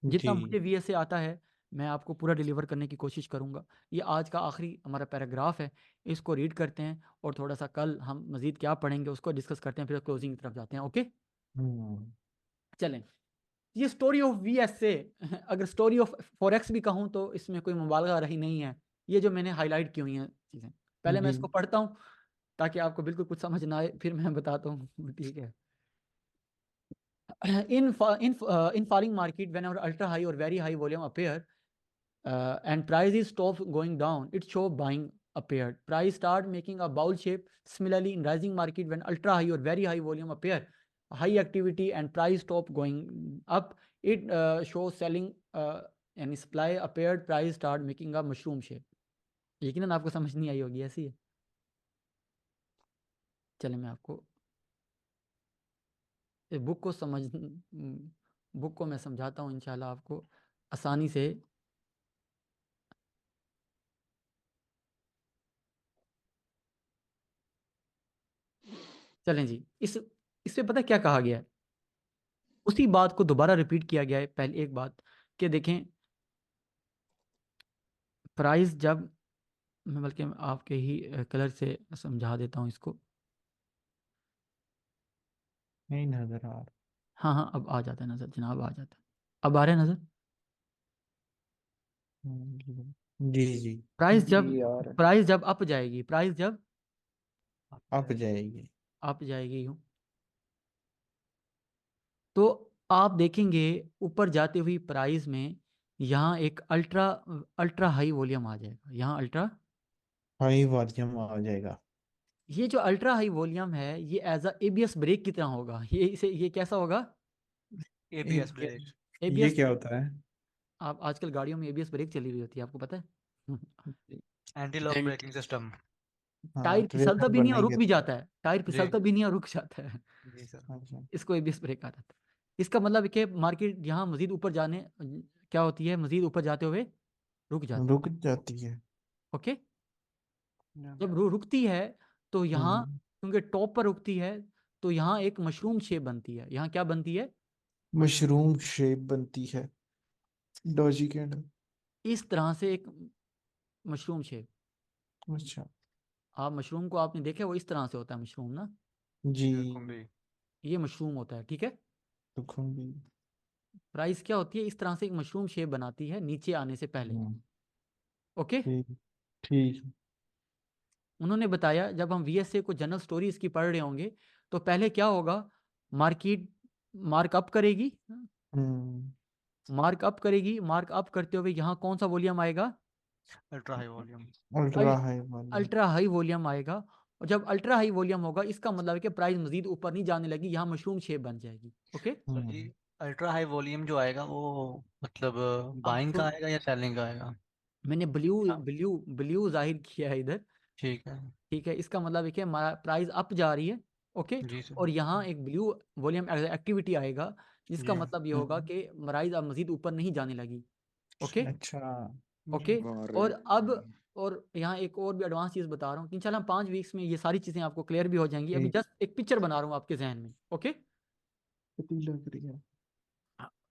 जितना जी मुझे वीएसए आता है मैं आपको पूरा डिलीवर करने की कोशिश करूंगा। ये आज का आखिरी हमारा पैराग्राफ है, इसको रीड करते हैं और थोड़ा सा कल हम मजीद क्या पढ़ेंगे उसको डिस्कस करते हैं, फिर क्लोजिंग की तरफ जाते हैं। ओके, हम्म, चलें। ये स्टोरी ऑफ वीएसए, अगर स्टोरी ऑफ फॉरेक्स भी कहूँ तो इसमें कोई मुबालगा रही नहीं है। ये जो मैंने हाईलाइट की हुई हैं चीज़ें, पहले मैं जी इसको पढ़ता हूँ ताकि आपको बिल्कुल कुछ समझ ना आए, फिर मैं बताता हूँ। ठीक है। In falling market, whenever ultra high or very high volume appear, and prices stop going down, it show buying appeared. Price start making a bowl shape. Similarly, in rising market, when ultra high or very high volume appear, high activity and price stop going up, it shows selling, and supply appeared. Price start making a mushroom shape. यकीनन आपको समझ नहीं आई होगी, ऐसी है। चले मैं आपको बुक को बुक को मैं समझाता हूँ इंशाल्लाह आपको आसानी से। चलें जी, इससे पता है क्या कहा गया है? उसी बात को दोबारा रिपीट किया गया है। पहले एक बात कि देखें, प्राइस जब, मैं बल्कि आपके ही कलर से समझा देता हूँ इसको। नहीं नजर आ रहा। हाँ हाँ, अब आ जाता है नज़र जनाब, आ जाता है। अब आ रहा है नज़र। जी जी जी यार। प्राइस जब अप जाएगी, प्राइस जब आप जाएगी। अप जाएगी यूँ, तो आप देखेंगे ऊपर जाते हुई प्राइस में यहाँ एक अल्ट्रा अल्ट्रा हाई वॉल्यूम आ जाएगा। यहाँ अल्ट्रा हाई वॉल्यूम आ जाएगा। ये जो अल्ट्रा हाई वॉल्यूम है ये एज अ एबीएस ब्रेक की तरह होगा। ये कैसा होगा? ABS break. ये एबीएस क्या होता है? आप आजकल गाड़ियों में एबीएस ब्रेक चली हुई होती है, आपको पता है? Anti lock and braking system. हाँ, टायर फिसलता ट्रेलर भी नहीं और बनने रुक के भी लिए। जाता है, टायर जी फिसलता भी नहीं और रुक जाता है। जी सर। अच्छा, इसको एबीएस ब्रेक कहा जाता है। इसका मतलब है कि मार्केट यहाँ मजीद ऊपर जाने क्या होती है, मजीद ऊपर जाते हुए रुक जाती है। रुक जाती है। ओके, जब रुकती है तो यहाँ हम्म, क्योंकि टॉप पर रुकती है तो यहाँ एक मशरूम शेप बनती है। यहाँ क्या बनती है? मशरूम शेप बनती है। Doge candle. इस तरह से एक मशरूम शेप। अच्छा आप मशरूम को आपने देखा है, वो इस तरह से होता है मशरूम ना, जी। भी। ये मशरूम होता है, ठीक है। सुखुम्बी। प्राइस क्या होती है? इस तरह से एक मशरूम शेप बनाती है नीचे आने से पहले। हम्म, ओके, ठीक ठीक। उन्होंने बताया जब हम वीएसए को जनरल स्टोरी इसकी पढ़ रहे होंगे तो पहले क्या होगा, मार्केट मार्कअप करेगी, मार्कअप करेगी, मार्कअप करते हुए यहाँ कौन सा वॉल्यूम आएगा? Ultra high volume. Ultra high वाली। अल्ट्रा हाई वॉल्यूम आएगा। और जब अल्ट्रा हाई वॉल्यूम होगा इसका मतलब है कि प्राइस मजीद ऊपर नहीं जाने लगी, यहाँ मशरूम शेप बन जाएगी। ओके, सर जी, अल्ट्रा हाई वॉल्यूम जो आएगा वो मतलब अब बाइंग का आएगा या सेलिंग का आएगा? मैंने ब्लू हाँ। ब्लू ब्लू जाहिर किया है इधर, ठीक है ठीक है। इसका मतलब है कि हमारा प्राइस अप जा रही है। ओके, जी सर। और यहाँ एक ब्लू वॉल्यूम एक्टिविटी आएगा जिसका जी मतलब ये होगा कि प्राइस अब मजीद ऊपर नहीं जाने लगी। ओके अच्छा ओके, अरे और अब और यहाँ एक और भी एडवांस चीज़ बता रहा हूँ, इंशाल्लाह 5 वीक्स में ये सारी चीज़ें आपको क्लियर भी हो जाएंगी। अभी ठीक। जस्ट एक पिक्चर बना रहा हूँ आपके जहन में। ओके, कितनी लग रही है?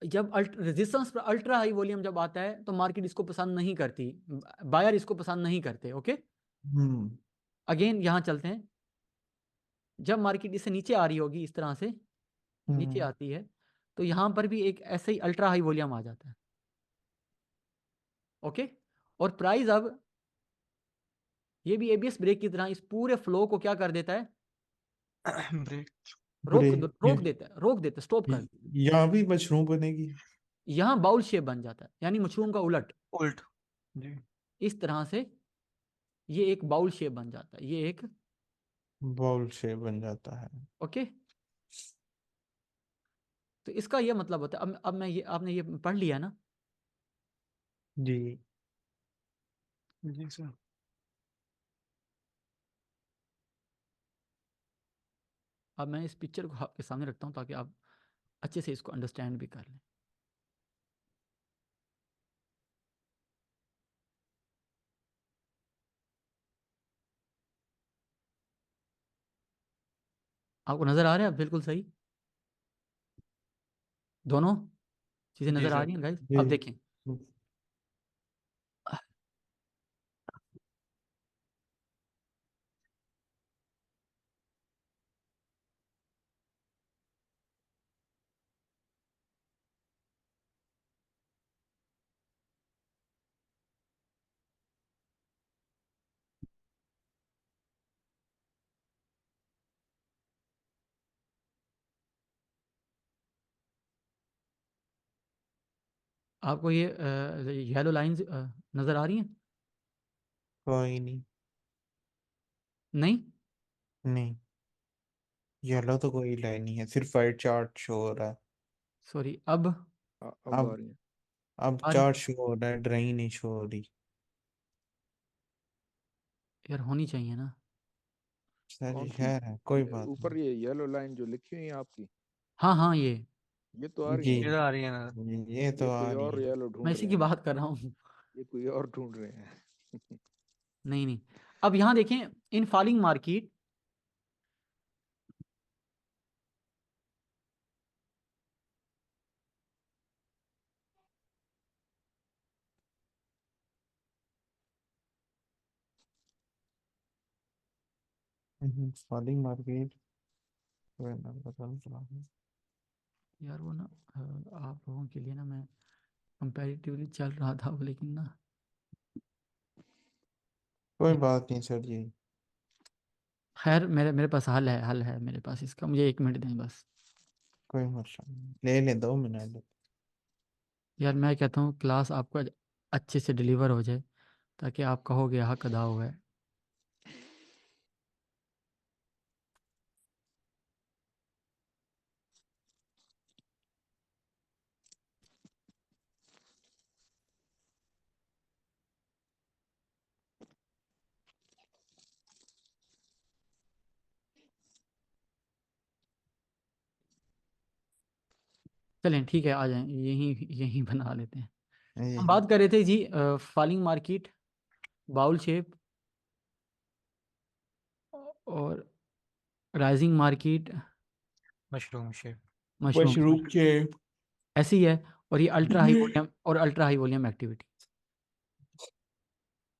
जब रेजिस्टेंस पर अल्ट्रा हाई वॉल्यूम जब आता है तो मार्केट इसको पसंद नहीं करती, बायर इसको पसंद नहीं करते। ओके, हम्म अगेन यहाँ चलते हैं। जब मार्केट इससे नीचे आ रही होगी, इस तरह से नीचे हम्म आती है, तो यहाँ पर भी एक ऐसे ही अल्ट्रा हाई वॉल्यूम आ जाता है। ओके, और प्राइस अब ये भी एबीएस ब्रेक की तरह इस पूरे फ्लो को क्या कर देता है? ब्रेक। रोक देता है, रोक देता है, स्टॉप कर देता यहाँ भी मशरूम बनेगी। है। यहाँ बाउल शेप बन जाता है, यानी मशरूम का उलट। उल्ट। जी इस तरह से ये एक बाउल शेप बन जाता है, ये एक। बाउल शेप बन जाता है। ओके, तो इसका ये मतलब होता है, अब मैं ये आपने ये पढ़ लिया ना? जी जी सर। अब मैं इस पिक्चर को आपके सामने रखता हूँ ताकि आप अच्छे से इसको अंडरस्टैंड भी कर लें। आपको नज़र आ रहा है? बिल्कुल सही, दोनों चीज़ें जी नज़र आ सर। रही हैं गाइस? जी। अब देखें, आपको ये येलो लाइंस नज़र आ रही हैं? कोई नहीं। नहीं, नहीं, येलो तो कोई लाइन नहीं है, सिर्फ वाइट चार्ट शो हो रहा है। सॉरी, अब अब आ अब रही है। अब आ रही? चार्ट शो हो रहा है, ड्राइंग नहीं शो हो रही। यार होनी चाहिए ना। सर कौन जी सी? खैर है, कोई बात ऊपर ये येलो लाइन जो लिखी हुई है आपकी, हाँ हाँ, ये ये तो आ रही नहीं। है। ये तो आ रही है ना। ये तो ये आ कोई रही और है। येलो मैं ढूंढ इसी रहे की हैं। बात कर रहा हूँ। ये कोई और ढूंढ रहे हैं। नहीं नहीं, अब यहाँ देखें, इन फॉलिंग मार्केट फॉलिंग मार्केट। बदल रहा है। यार वो ना आप लोगों के लिए ना मैं कंपैरेटिवली चल रहा था वो, लेकिन ना कोई ये- बात नहीं सर जी। खैर मेरे मेरे पास हल है मेरे पास इसका, मुझे 1 मिनट दें बस। कोई मसला नहीं, ले ले 2 मिनट ले। यार मैं कहता हूँ क्लास आपको अच्छे से डिलीवर हो जाए ताकि आप कहोगे हक अदा हुआ है। चलें ठीक है, आ जाएं, यहीं यहीं बना लेते हैं। हम यही बात कर रहे थे जी फॉलिंग मार्केट, बाउल शेप और rising market, mushroom shape. Mushroom mushroom shape. ऐसी ही है। और ये अल्ट्रा हाई वॉल्यूम और अल्ट्रा हाई वॉल्यूम एक्टिविटी।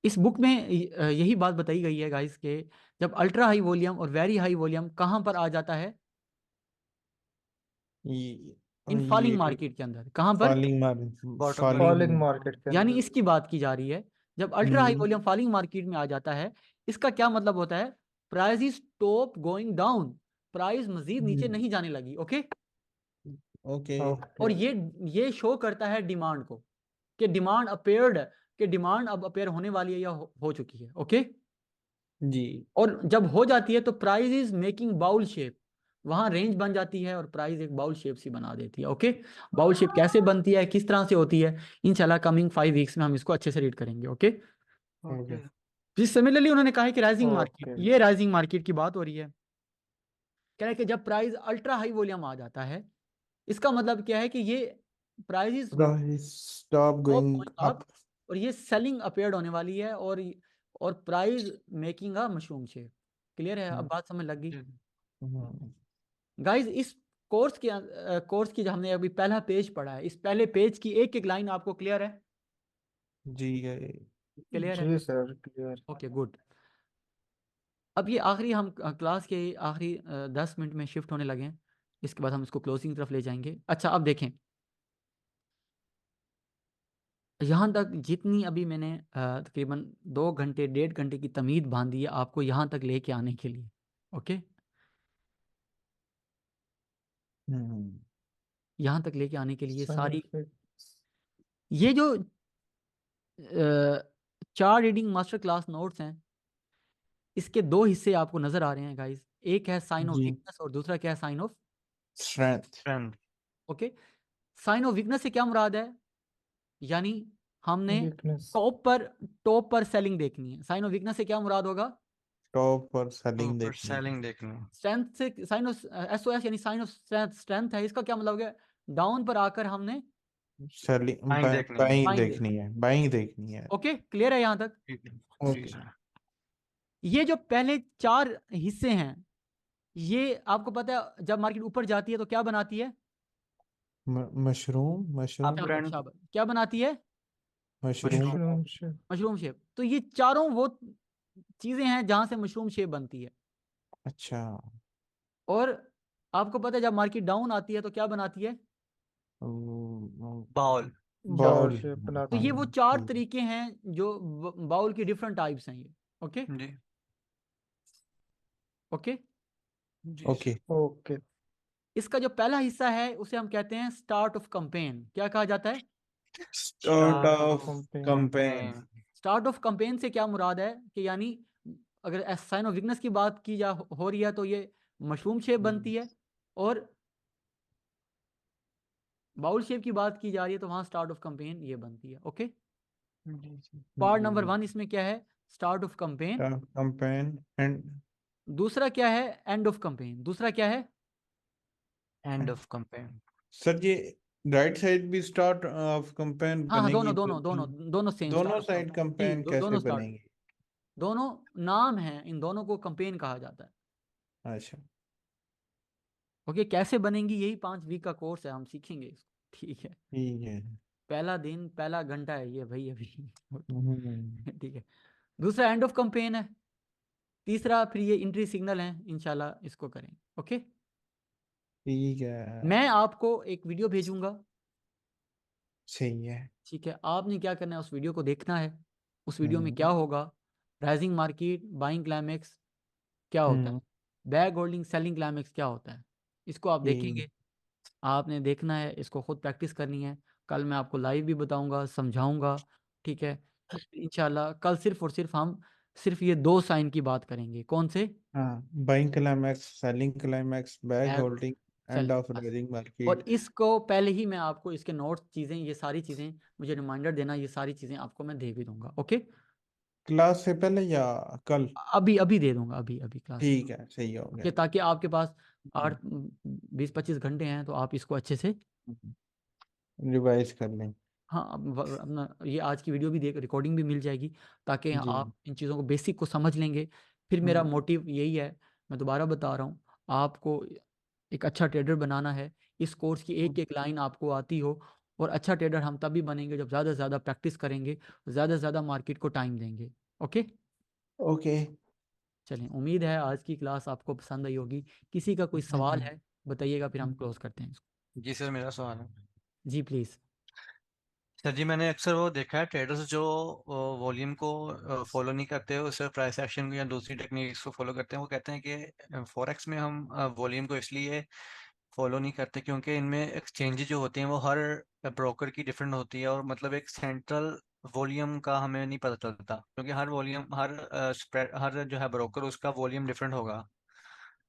इस बुक में यही बात बताई गई है गाइस के जब अल्ट्रा हाई वॉल्यूम और वेरी हाई वॉल्यूम कहाँ पर आ जाता है, इन फॉलिंग ये मार्केट के अंदर, कहाँ पर, falling Bottom falling falling market के यानी अंदर। इसकी बात की जा रही है। जब ultra high volume falling market में आ जाता है, इसका क्या मतलब होता है, price stop going down, price मजीद नीचे नहीं जाने लगी। ओके, ओके और ये शो करता है डिमांड को कि डिमांड अपेयर्ड, कि डिमांड अब अपेयर होने वाली है या हो चुकी है। ओके, जी। और जब हो जाती है तो price is making bowl shape, वहां रेंज बन जाती है और प्राइस एक बाउल शेप सी बना देती है। ओके, बाउल शेप कैसे बनती है, किस तरह से होती है, इंशाल्लाह कमिंग 5 वीक्स में हम इसको अच्छे से रीड करेंगे। ओके, ओके जी सिमिलरली उन्होंने कहा है कि राइजिंग मार्केट, ओके। ये राइजिंग मार्केट की बात हो रही है। कह रहे हैं कि जब प्राइस अल्ट्रा हाई वॉल्यूम आ जाता है, इसका मतलब क्या है कि ये प्राइस स्टॉप गोइंग अप। और ये सेलिंग अपेयर्ड होने वाली है और price making a mushroom shape. Clear है, अब बात समझ लग गई गाइस। इस कोर्स की जो हमने अभी पहला पेज पढ़ा है, इस पहले पेज की एक एक लाइन आपको क्लियर है? जी क्लियर है? जी सर, क्लियर। Okay good. अब ये आखिरी हम क्लास के आखिरी 10 मिनट में शिफ्ट होने लगे हैं, इसके बाद हम इसको क्लोजिंग तरफ ले जाएंगे। अच्छा, अब देखें, यहाँ तक जितनी अभी मैंने तकरीबन 2 घंटे 1.5 घंटे की तमीद बांधी है आपको यहाँ तक लेके आने के लिए। ओके, यहाँ तक लेके आने के लिए सारी ये जो 4 रीडिंग मास्टर क्लास नोट्स हैं, इसके 2 हिस्से आपको नजर आ रहे हैं गाइस। एक है साइन ऑफ जी। वीकनेस और दूसरा क्या है, sign of strength. Okay, sign of weakness से क्या मुराद है, यानी हमने वीकनेस। टॉप पर सेलिंग देखनी है। साइन ऑफ वीकनेस से क्या मुराद होगा, टॉप पर सेलिंग ऊपर देखनी है। सेलिंग देखनी है। स्ट्रेंथ से साइन ऑफ एसओएस यानी साइन ऑफ स्ट्रेंथ है, इसका क्या मतलब हो गया, डाउन पर आकर हमने सेलिंग बाइंग देखनी है। बाइंग बाइंग देखनी है। बाइंग देखनी है। ओके, क्लियर है यहाँ तक? जी ओके। सर। ये जो पहले 4 हिस्से हैं, ये आपको पता है जब मार्केट ऊपर जाती है तो क्या बनाती है, मशरूम शाबाश, शाबाश, क्या बनाती है, mushroom. Mushroom shape. Mushroom shape. तो ये चारों वो चीजें हैं जहां से मशरूम शेप बनती है। अच्छा। और आपको पता है जब मार्केट डाउन आती है तो क्या बनाती है, बाउल। बाउल शेप तो बनाती ये है। वो 4 तरीके हैं जो बाउल की डिफरेंट टाइप्स हैं ये। ओके जी ओके, जी ओके। ओके। इसका जो पहला हिस्सा है उसे हम कहते हैं स्टार्ट ऑफ कंपेन। क्या कहा जाता है, start of campaign. Campaign. Start of campaign से क्या मुराद है कि यानी अगर साइन ऑफ वीकनेस की बात की जा हो रही है तो ये मशरूम शेप बनती है, और बाउल शेप की बात की जा रही है तो वहां स्टार्ट ऑफ कंपेन ये बनती है। ओके, पार्ट नंबर 1 इसमें क्या है, start of campaign. Campaign and दूसरा क्या है, एंड ऑफ कंपेन। दूसरा क्या है, एंड ऑफ कंपेन। सर ये राइट साइड भी स्टार्ट ऑफ कंपेन हाँ हाँ, बनेगी दोनों सेम दोनों साइड जी, कंपेन कैसे दोनों स्टार्ट, बनेगी? दोनों नाम हैं, इन दोनों को कंपेन कहा जाता है। अच्छा ओके, कैसे बनेंगी, यही 5 वीक का कोर्स है, हम सीखेंगे इसको। ठीक है, ठीक है। पहला दिन पहला घंटा है ये भाई अभी। हम्म, ठीक है, दूसरा एंड ऑफ कंपेन है, तीसरा फिर ये इंट्री सिग्नल है, इंशाल्लाह इसको करेंगे। ओके, ठीक है। मैं आपको एक वीडियो भेजूंगा, सही है। ठीक है, आपने क्या करना है, उस वीडियो को देखना है। उस वीडियो में क्या होगा, राइजिंग मार्केट, बाइंग क्लाइमेक्स क्या होता है, बैग होल्डिंग, सेलिंग क्लाइमेक्स क्या होता है, इसको आप ठीक। देखेंगे। आपने देखना है, इसको खुद प्रैक्टिस करनी है। कल मैं आपको लाइव भी बताऊंगा, समझाऊंगा। ठीक है, इंशाल्लाह कल सिर्फ और सिर्फ हम सिर्फ ये 2 साइन की बात करेंगे। कौन से, हाँ, buying climax, selling climax, bag bag holding, and selling, of बस। राइजिंग और मार्केट। इसको पहले ही मैं आपको इसके नोट्स चीज़ें, ये सारी चीज़ें मुझे रिमाइंडर देना, ये सारी चीज़ें आपको मैं दे भी दूंगा। ओके, क्लास से पहले या कल? अभी अभी दे दूंगा, अभी अभी क्लास से। ठीक है, सही हो ओके, गया। ताकि आपके पास 8 20 25 घंटे हैं तो आप इसको अच्छे से रिवाइज कर लें। हाँ, अपना ये आज की वीडियो भी देख, रिकॉर्डिंग भी मिल जाएगी, ताकि जी। आप इन चीज़ों को बेसिक को समझ लेंगे। फिर मेरा हम्म। मोटिव यही है, मैं दोबारा बता रहा हूँ, आपको एक अच्छा ट्रेडर बनाना है। इस कोर्स की एक एक लाइन आपको आती हो, और अच्छा ट्रेडर हम तभी बनेंगे जब ज़्यादा से ज़्यादा प्रैक्टिस करेंगे, ज़्यादा से ज़्यादा मार्केट को टाइम देंगे। Okay, okay. चलिए, उम्मीद है आज की क्लास आपको पसंद आई होगी। किसी का कोई सवाल है बताइएगा, फिर हम क्लोज करते हैं इसको। जी सर, मेरा सवाल है। जी प्लीज़। सर जी, मैंने अक्सर वो देखा है ट्रेडर्स जो वॉल्यूम को फॉलो नहीं करते हो, सिर्फ प्राइस एक्शन को या दूसरी टेक्निक्स को फॉलो करते हैं। वो कहते हैं कि फॉरेक्स में हम वॉल्यूम को इसलिए फॉलो नहीं करते क्योंकि इनमें एक्सचेंजेस जो होते हैं वो हर ब्रोकर की डिफरेंट होती है, और मतलब एक सेंट्रल वॉल्यूम का हमें नहीं पता चलता, क्योंकि हर वॉल्यूम हर स्प्रेड हर जो है ब्रोकर उसका वॉल्यूम डिफरेंट होगा।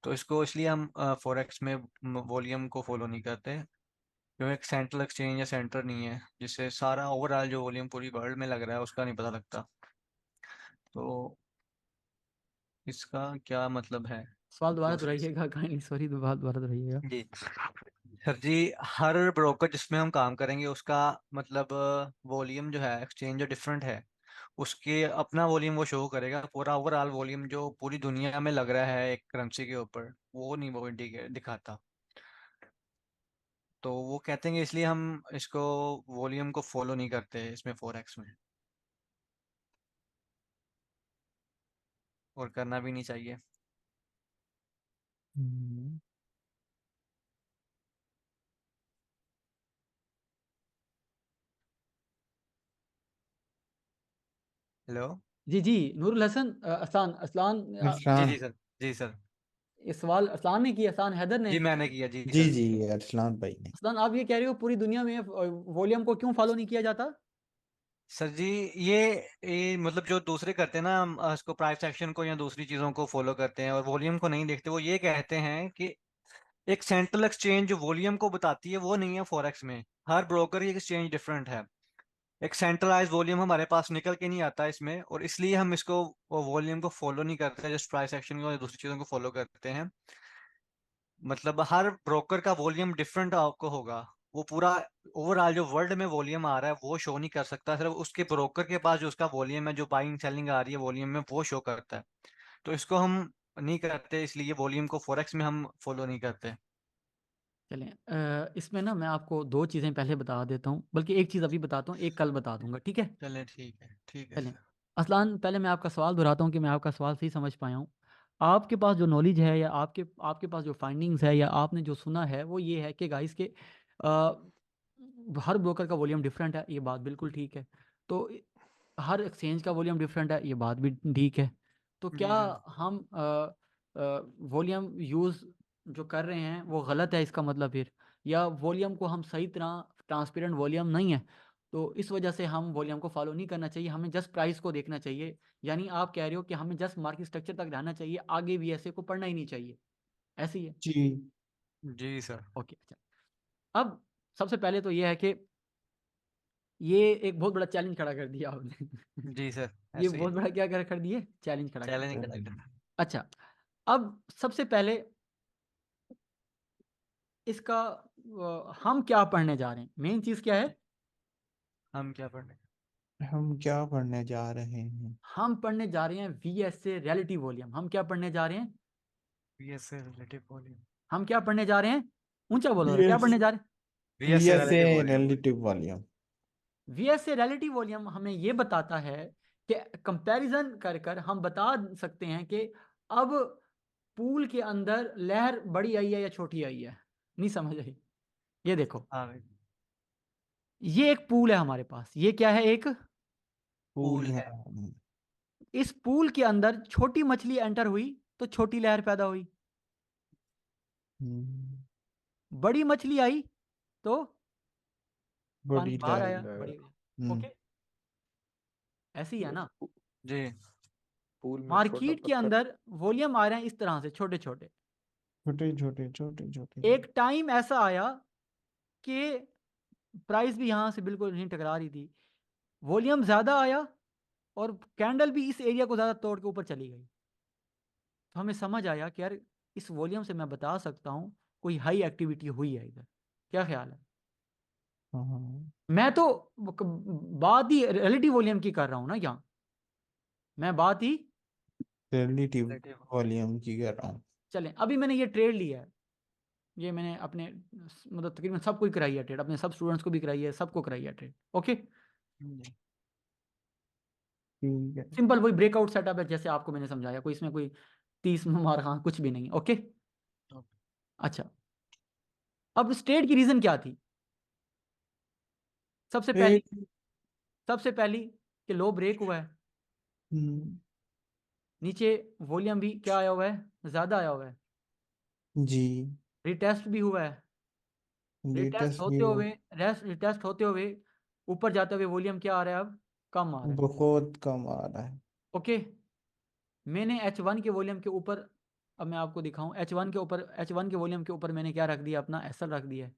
तो इसको इसलिए हम फॉरेक्स में वॉल्यूम को फॉलो नहीं करते, क्योंकि एक सेंट्रल एक्सचेंज या सेंटर नहीं है जिससे सारा ओवरऑल जो वॉल्यूम पूरी वर्ल्ड में लग रहा है उसका नहीं पता लगता। तो इसका क्या मतलब है? सवाल दोबारा दूसरी दोहराइएगा, काइंडली, सॉरी, दोबारा दोहराइएगा। जी सर जी, हर ब्रोकर जिसमें हम काम करेंगे उसका मतलब वॉल्यूम जो है एक्सचेंज जो डिफरेंट है, उसके अपना वॉल्यूम वो शो करेगा। पूरा ओवरऑल वॉल्यूम जो पूरी दुनिया में लग रहा है एक करेंसी के ऊपर, वो नहीं वो दिखाता। तो वो कहते हैं कि इसलिए हम इसको वॉल्यूम को फॉलो नहीं करते इसमें फॉरेक्स में, और करना भी नहीं चाहिए। हम्म। हेलो। जी जी, नूरुल हसन, असान असलान, जी अरसलान। जी सर। जी सर। ये सवाल अरसलान ने किया, असान हैदर ने। जी मैंने किया जी जी सर। जी, अरसलान भाई ने। अरसलान, आप ये कह रहे हो पूरी दुनिया में वॉल्यूम को क्यों फॉलो नहीं किया जाता? सर जी, ये मतलब जो दूसरे करते हैं ना, हम इसको प्राइस एक्शन को या दूसरी चीज़ों को फॉलो करते हैं और वॉल्यूम को नहीं देखते। वो ये कहते हैं कि एक सेंट्रल एक्सचेंज जो वॉल्यूम को बताती है वो नहीं है फॉरेक्स में। हर ब्रोकर की एक्सचेंज डिफरेंट है। एक सेंट्रलाइज वॉल्यूम हमारे पास निकल के नहीं आता इसमें, और इसलिए हम इसको वॉल्यूम को फॉलो नहीं करते, जस्ट प्राइस एक्शन को या दूसरी चीज़ों को फॉलो करते हैं। मतलब हर ब्रोकर का वॉल्यूम डिफरेंट आपको होगा। वो पूरा ओवरऑल जो वर्ल्ड में वॉल्यूम आ रहा है वो शो नहीं कर सकता, सिर्फ उसके ब्रोकर के पास जो उसका वॉल्यूम है, जो बाइंग सेलिंग आ रही है वॉल्यूम में, वो शो करता है। तो इसको हम नहीं करते, इसलिए वॉल्यूम को फॉरेक्स में हम फॉलो नहीं करते। चलें, इसमें ना मैं आपको दो चीज़ें पहले बता देता हूँ, बल्कि एक चीज़ अभी बताता हूँ, एक कल बता दूंगा, ठीक है? चलें ठीक है चलें, सर। असलान, पहले मैं आपका सवाल दोहराता हूँ कि मैं आपका सवाल सही समझ पाया हूँ। आपके पास जो नॉलेज है, या आपके आपके पास जो फाइंडिंग्स है, या आपने जो सुना है, वो ये है कि गाइस के हर ब्रोकर का वॉल्यूम डिफरेंट है। ये बात बिल्कुल ठीक है। तो हर एक्सचेंज का वॉल्यूम डिफरेंट है, ये बात भी ठीक है। तो जी क्या सर। हम वॉल्यूम यूज़ जो कर रहे हैं वो गलत है, इसका मतलब फिर, या वॉल्यूम को हम सही तरह, ट्रांसपेरेंट वॉल्यूम नहीं है, तो इस वजह से हम वॉल्यूम को फॉलो नहीं करना चाहिए, हमें जस्ट प्राइस को देखना चाहिए? यानी आप कह रहे हो कि हमें जस्ट मार्केट स्ट्रक्चर तक रहना चाहिए, आगे भी ऐसे को पढ़ना ही नहीं चाहिए, ऐसे ही है? जी जी सर। ओके, अच्छा। अब सबसे पहले तो ये है कि ये एक बहुत बड़ा चैलेंज खड़ा कर दिया आपने। जी सर, ये ऐसे ही बहुत बड़ा क्या कर दिए, चैलेंज खड़ा कर चैलेंज दिया। खड़ा करना। अच्छा, अब सबसे पहले इसका हम क्या पढ़ने जा रहे हैं, मेन चीज़ क्या है? हम क्या पढ़ने? हम क्या पढ़ने जा रहे हैं? हम पढ़ने जा रहे हैं VSA रिलेटिव वॉल्यूम। हम क्या पढ़ने जा रहे हैं? VSA relative volume. हम क्या पढ़ने जा रहे हैं? ऊंचा बोलो जरा, क्या वीएस पढ़ने जा रहे हैं? VSA VSA relative volume. Relative volume. VSA relative volume हमें ये बताता है कि कंपैरिजन कर कर हम बता सकते हैं कि अब पूल के अंदर लहर बड़ी आई है या छोटी आई है। नहीं समझ आई? ये देखो, हाँ भाई। ये एक पूल है हमारे पास। ये क्या है? एक पूल पूल है। है। इस पूल के अंदर छोटी मछली एंटर हुई तो छोटी लहर पैदा हुई, हम्म, बड़ी मछली आई तो पानी बड़ी बाहर लहर। आया, बड़ी। हम्म। ओके, ऐसे ही है ना? जी पूल में छोटा मार्केट के पत्थर। अंदर वॉल्यूम आ रहे हैं इस तरह से, छोटे छोटे। छोटे छोटे छोटे छोटे। एक टाइम ऐसा आया कि प्राइस भी यहाँ से बिल्कुल नहीं टकरा रही थी, वॉल्यूम ज़्यादा आया, और कैंडल भी इस एरिया को ज़्यादा तोड़ के ऊपर चली गई। तो हमें समझ आया कि यार, इस वॉल्यूम से मैं बता सकता हूँ कोई हाई एक्टिविटी हुई है इधर। क्या ख्याल है? हाँ मैं तो बात ही रिलेटिव वॉल्यूम की कर रहा हूँ ना, क्या मैं बात ही रिलेटिव Relative. वॉल्यूम की कर रहा हूँ। चलें, अभी मैंने ये ट्रेड लिया है, ये मैंने अपने मतलब तकरीबन सबको ही कराई है ट्रेड, अपने सब स्टूडेंट्स को भी कराई है, सबको कराई है ट्रेड। ओके, ठीक है। सिंपल वही ब्रेकआउट सेटअप है जैसे आपको मैंने समझाया, कोई इसमें कोई 30 मार हाँ कुछ भी नहीं। ओके, अच्छा, अब स्ट्रेट की रीजन क्या थी? सबसे पहली ट्रेड कि लो ब्रेक हुआ है, नीचे वॉल्यूम भी क्या आया हुआ है, ज्यादा आया हुआ है, जी रिटेस्ट भी हुआ है, लेटेस्ट व्यू रिटेस्ट होते हुए ऊपर जाते हुए वॉल्यूम क्या आ रहा है, अब कम आ रहा है। बहुत कम आ रहा है। ओके, मैंने H1 के वॉल्यूम के ऊपर, अब मैं आपको दिखाऊं, H1 के वॉल्यूम के ऊपर मैंने क्या रख दिया, अपना SL रख दिया है।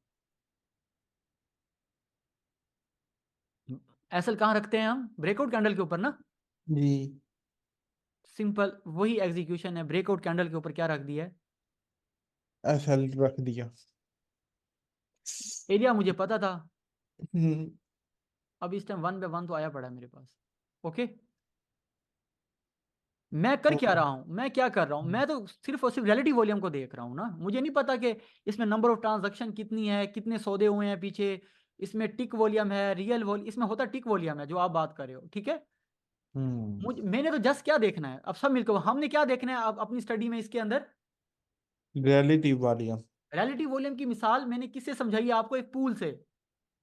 SL कहाँ रखते हैं हम? ब्रेकआउट कैंडल के ऊपर ना। जी सिंपल वही एग्जीक्यूशन है, ब्रेकआउट कैंडल के ऊपर क्या रख दिया है, एसएल रख दिया। एरिया मुझे पता था, हम्म, अब इस टाइम 1 पे 1 तो आया पड़ा है मेरे पास। ओके, मैं कर क्या रहा हूं, मैं क्या कर रहा हूं, मैं तो सिर्फ और सिर्फ रिलेटिव वॉल्यूम को देख रहा हूं ना, मुझे नहीं पता कि इसमें नंबर ऑफ ट्रांजैक्शन कितनी है, कितने सौदे हुए हैं पीछे, इसमें टिक वॉल्यूम है, रियल वॉल्यूम, इसमें होता टिक वॉल्यूम है जो आप बात कर रहे हो, ठीक है। मैंने तो जस्ट क्या देखना है, अब सब मिलकर हमने क्या देखना है अब अपनी स्टडी में, इसके अंदर रिलेटिव वॉल्यूम रिलेटिव वॉल्यूम की मिसाल मैंने किससे समझाई है आपको, एक पूल से।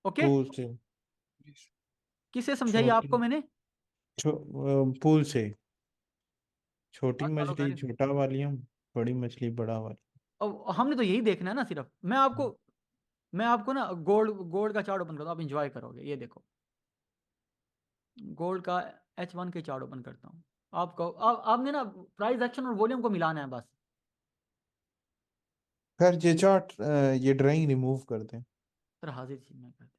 ओके, पूल से किससे समझाई है छोटी आपको मैंने, पूल से छोटी बात फॉलो कर मछली रहे छोटा वॉल्यूम, बड़ी मछली बड़ा वॉल्यूम। हो? अब हमने तो यही देखना है ना सिर्फ, मैं आपको ना गोल्ड का चार्ट ओपन करता हूँ, आप इंजॉय करोगे, ये देखो गोल्ड का H1 के चार्ट ओपन करता हूँ, आपने ना प्राइस एक्शन और वॉल्यूम को मिलाना है बस। खैर ये चार्ट ये ड्राइंग रिमूव कर दें। सर हाजिर चीज मैं कर देता हूं।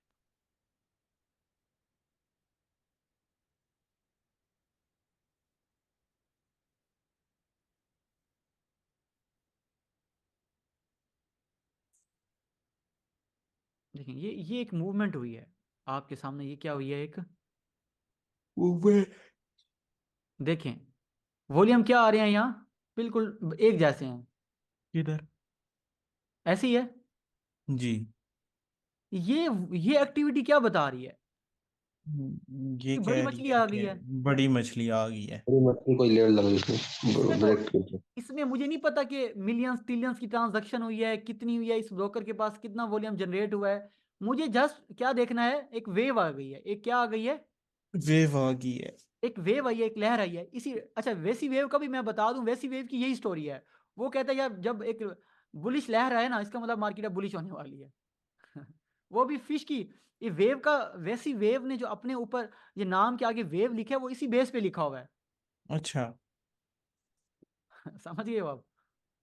देखिए ये एक मूवमेंट हुई है आपके सामने, ये क्या हुई है, एक ऊपर देखें वॉल्यूम क्या आ रहे हैं यहाँ, बिल्कुल एक जैसे हैं, किधर? ऐसे ही है। जी ये एक्टिविटी क्या बता रही है ये कि बड़ी कह रही मछली है आ गई कि है। बड़ी मछली आ गई है। बड़ी मछली कोई लेवल लग रही थी इसमें तो ब्रेक के थे। इसमें मुझे नहीं पता कि मिलियंस ट्रिलियंस की ट्रांजैक्शन हुई है, कितनी हुई है, इस ब्रोकर के पास कितना वॉल्यूम जनरेट हुआ है, मुझे जस्ट क्या देखना है, एक वेव आ गई है, एक क्या आ गई है, वेव आ गई है। एक वेव आई है, एक लहर आई है इसी। अच्छा, वैसी वेव का भी मैं बता दूं, वैसी वेव की यही स्टोरी है। वो कहता है यार जब एक बुलिश लहर आए ना, इसका मतलब मार्केट अब बुलिश होने वाली है। वो भी फिश की, ये वेव का, वैसी वेव ने जो अपने ऊपर ये नाम के आगे वेव लिखा है वो इसी बेस पे लिखा हुआ है। अच्छा समझ गए हो आप?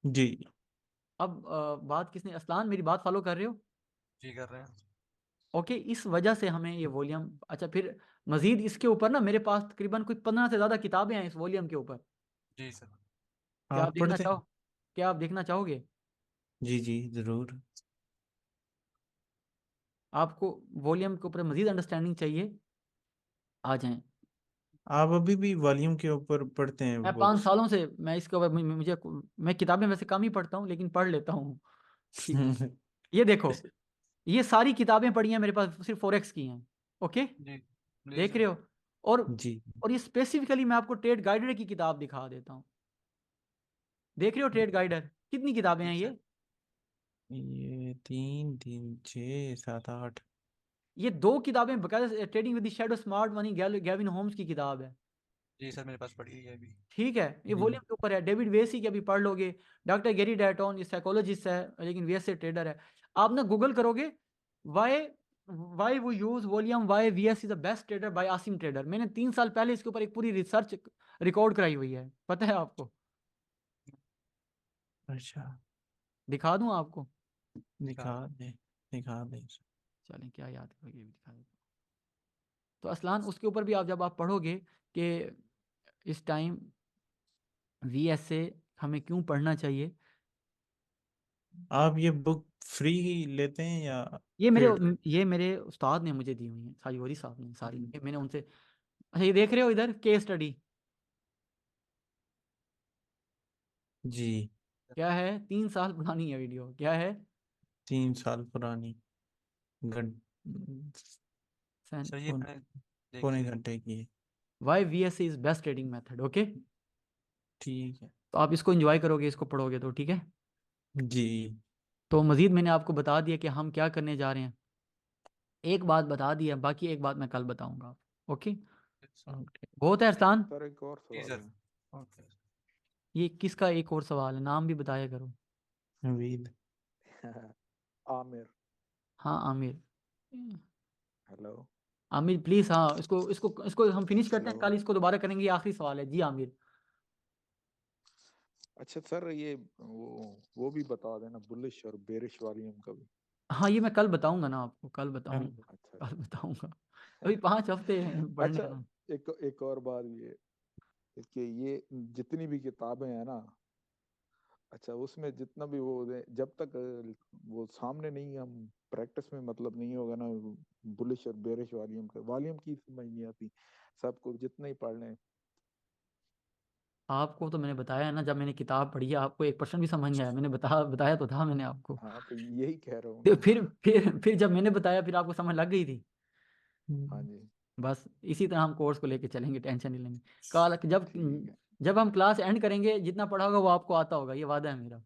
जी अब बात किसने, असलान मेरी बात फॉलो कर रहे हो? जी कर रहे हैं। ओके, इस वजह से हमें ये वॉल्यूम, अच्छा फिर मजीद इसके ऊपर ना मेरे पास तकरीबन कोई 15 से ज़्यादा किताबें हैं इस वॉल्यूम के ऊपर। जी सर। क्या आप आप देखना पढ़ते हैं? चाहो, क्या आप देखना चाहोगे? जी जी जरूर। आपको वॉल्यूम के ऊपर मजीद अंडरस्टैंडिंग चाहिए, आ जाएं। आप अभी भी वॉल्यूम के ऊपर पढ़ते हैं मैं 5 बुक्स? सालों से मैं इसके ऊपर मैं किताबें वैसे कम ही पढ़ता हूँ लेकिन पढ़ लेता हूँ। ठीक, ये देखो, ये सारी किताबें पढ़ी हैं मेरे पास, सिर्फ फॉरेक्स की हैं। ओके, जी जी देख सर। रहे हो? और जी और ये स्पेसिफिकली मैं आपको ट्रेड गाइडर की किताब दिखा देता हूँ। देख रहे हो ट्रेड गाइडर, कितनी किताबें हैं जी ये? सर। ये 3 3 6 7 8। ये 2 किताबें बकायदा, trading with the shadow smart money, Gavin Holmes की किताब है। जी सर मेरे पास पड़ी है अभी। ठीक है, ये जी वॉल्यूम के ऊपर है, डेविड वेसी की अभी पढ़ लोगे, डॉक्टर गैरी डेटॉन, ये साइकोलॉजिस्ट है लेकिन वीएसए ट्रेडर है। आप ना गूगल करोगे वाई वाई वो use volume, why VS is the best trader by Asim trader, मैंने 3 साल पहले इसके ऊपर एक पूरी रिसर्च रिकॉर्ड कराई हुई है, पता है आपको? अच्छा दिखा दूं आपको? दिखा दे दिखा दे। चलें क्या याद करोगे, ये भी दिखा देता हूं। तो असलान उसके ऊपर भी आप जब आप पढ़ोगे कि इस टाइम वीएसए हमें क्यों पढ़ना चाहिए, आप ये बुक फ्री ही लेते हैं या ये पेड? मेरे उस्ताद ने मुझे दी हुई है, सारी वरी साहब ने सारी, ये मैंने उनसे। अच्छा ये देख रहे हो इधर केस स्टडी, जी। क्या है, 3 साल पुरानी है वीडियो, क्या है 3 साल पुरानी सर ये मैंने पौने देखी। घंटे की है। Why VSA is best trading method. Okay, ठीक है तो आप इसको एंजॉय करोगे, इसको पढ़ोगे तो ठीक है। जी। तो मजीद मैंने आपको बता दिया कि हम क्या करने जा रहे हैं, एक बात बता दी है, बाकी एक बात मैं कल बताऊंगा। Okay, okay. बहुत है अरसान। सर एक और जी सवाल सर। है। ओके। ये किसका एक और सवाल है, नाम भी बताया करो। नवीद। आमिर। हाँ आमिर, हेलो। आमिर प्लीज, हाँ इसको इसको इसको हम फिनिश करते हैं, हेलो। कल इसको दोबारा करेंगे, ये आखिरी सवाल है जी आमिर। अच्छा सर ये वो भी बता देना बुलिश और बेरिश वॉल्यूम का भी। हाँ ये मैं कल बताऊंगा ना आपको, कल बताऊंगा, अच्छा कल बताऊंगा। अभी 5 हफ्ते हैं पढ़ने अच्छा में। एक और बात भी है कि ये जितनी भी किताबें हैं ना, अच्छा उसमें जितना भी वो जब तक वो सामने नहीं, हम प्रैक्टिस में मतलब नहीं होगा ना, बुलिश और बेरिश वॉल्यूम की समझ नहीं आती, सबको जितना ही पढ़ लें। आपको तो मैंने बताया ना, जब मैंने किताब पढ़ी है आपको 1% भी समझ नहीं आया, मैंने बताया तो था मैंने आपको। हाँ तो यही कह रहा हूँ तो ना। फिर जब मैंने बताया फिर आपको समझ लग गई थी। हाँ जी। बस इसी तरह हम कोर्स को लेके चलेंगे, टेंशन नहीं लेंगे। कल जब ठीक है। जब हम क्लास एंड करेंगे, जितना पढ़ा होगा वो आपको आता होगा, ये वादा है मेरा।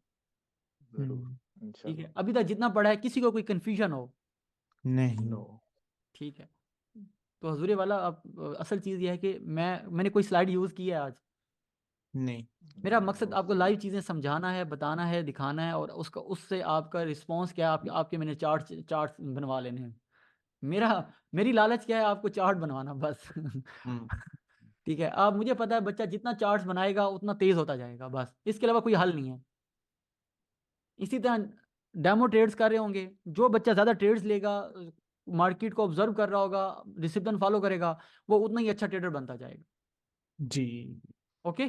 जरूर ठीक इंशाल्लाह। है, अभी तक जितना पढ़ा है किसी को कोई कंफ्यूजन हो, नहीं। नो। ठीक है। तो हजूरी वाला, अब असल चीज़ ये है कि मैंने कोई स्लाइड यूज़ की है आज। नहीं। मेरा नहीं मकसद आपको लाइव चीज़ें समझाना है, बताना है, दिखाना है, और उसका उससे आपका रिस्पॉन्स क्या है, आपके मैंने चार्ट बनवा लेने हैं। मेरा मेरी लालच क्या है, आपको चार्ट बनवाना बस। हम्म। ठीक है, आप, मुझे पता है बच्चा जितना चार्ट्स बनाएगा उतना तेज होता जाएगा, बस इसके अलावा कोई हल नहीं है। इसी तरह डेमो ट्रेड्स कर रहे होंगे, जो बच्चा ज़्यादा ट्रेड्स लेगा, मार्केट को ऑब्जर्व कर रहा होगा, डिसिप्लिन फॉलो करेगा, वो उतना ही अच्छा ट्रेडर बनता जाएगा। जी। ओके,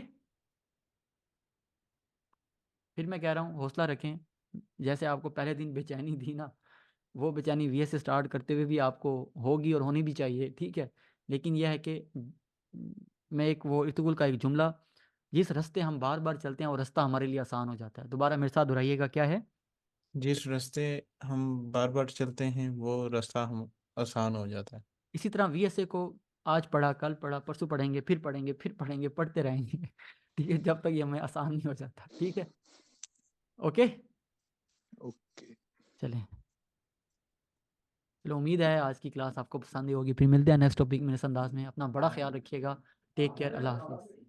फिर मैं कह रहा हूँ हौसला रखें, जैसे आपको पहले दिन बेचैनी थी ना, वो बेचैनी VS से स्टार्ट करते हुए भी आपको होगी और होनी भी चाहिए, ठीक है। लेकिन यह है कि मैं एक वो इर्तुगरुल का एक जुमला, जिस रास्ते हम बार बार चलते हैं वो रास्ता हमारे लिए आसान हो जाता है, दोबारा मेरे साथ दोहराइएगा, क्या है। जिस रास्ते हम बार बार चलते हैं वो रास्ता हम आसान हो जाता है। इसी तरह VSA को आज पढ़ा, कल पढ़ा, परसों पढ़ेंगे, फिर पढ़ेंगे, फिर पढ़ेंगे, पढ़ते रहेंगे। ठीक है, जब तक ये हमें आसान नहीं हो जाता, ठीक है। Okay, okay. चलें, चलो उम्मीद है आज की क्लास आपको पसंद ही होगी। फिर मिलते हैं नेक्स्ट टॉपिक में इस अंदाज में। अपना बड़ा ख्याल रखिएगा, टेक केयर, अल्लाह हाफिज़।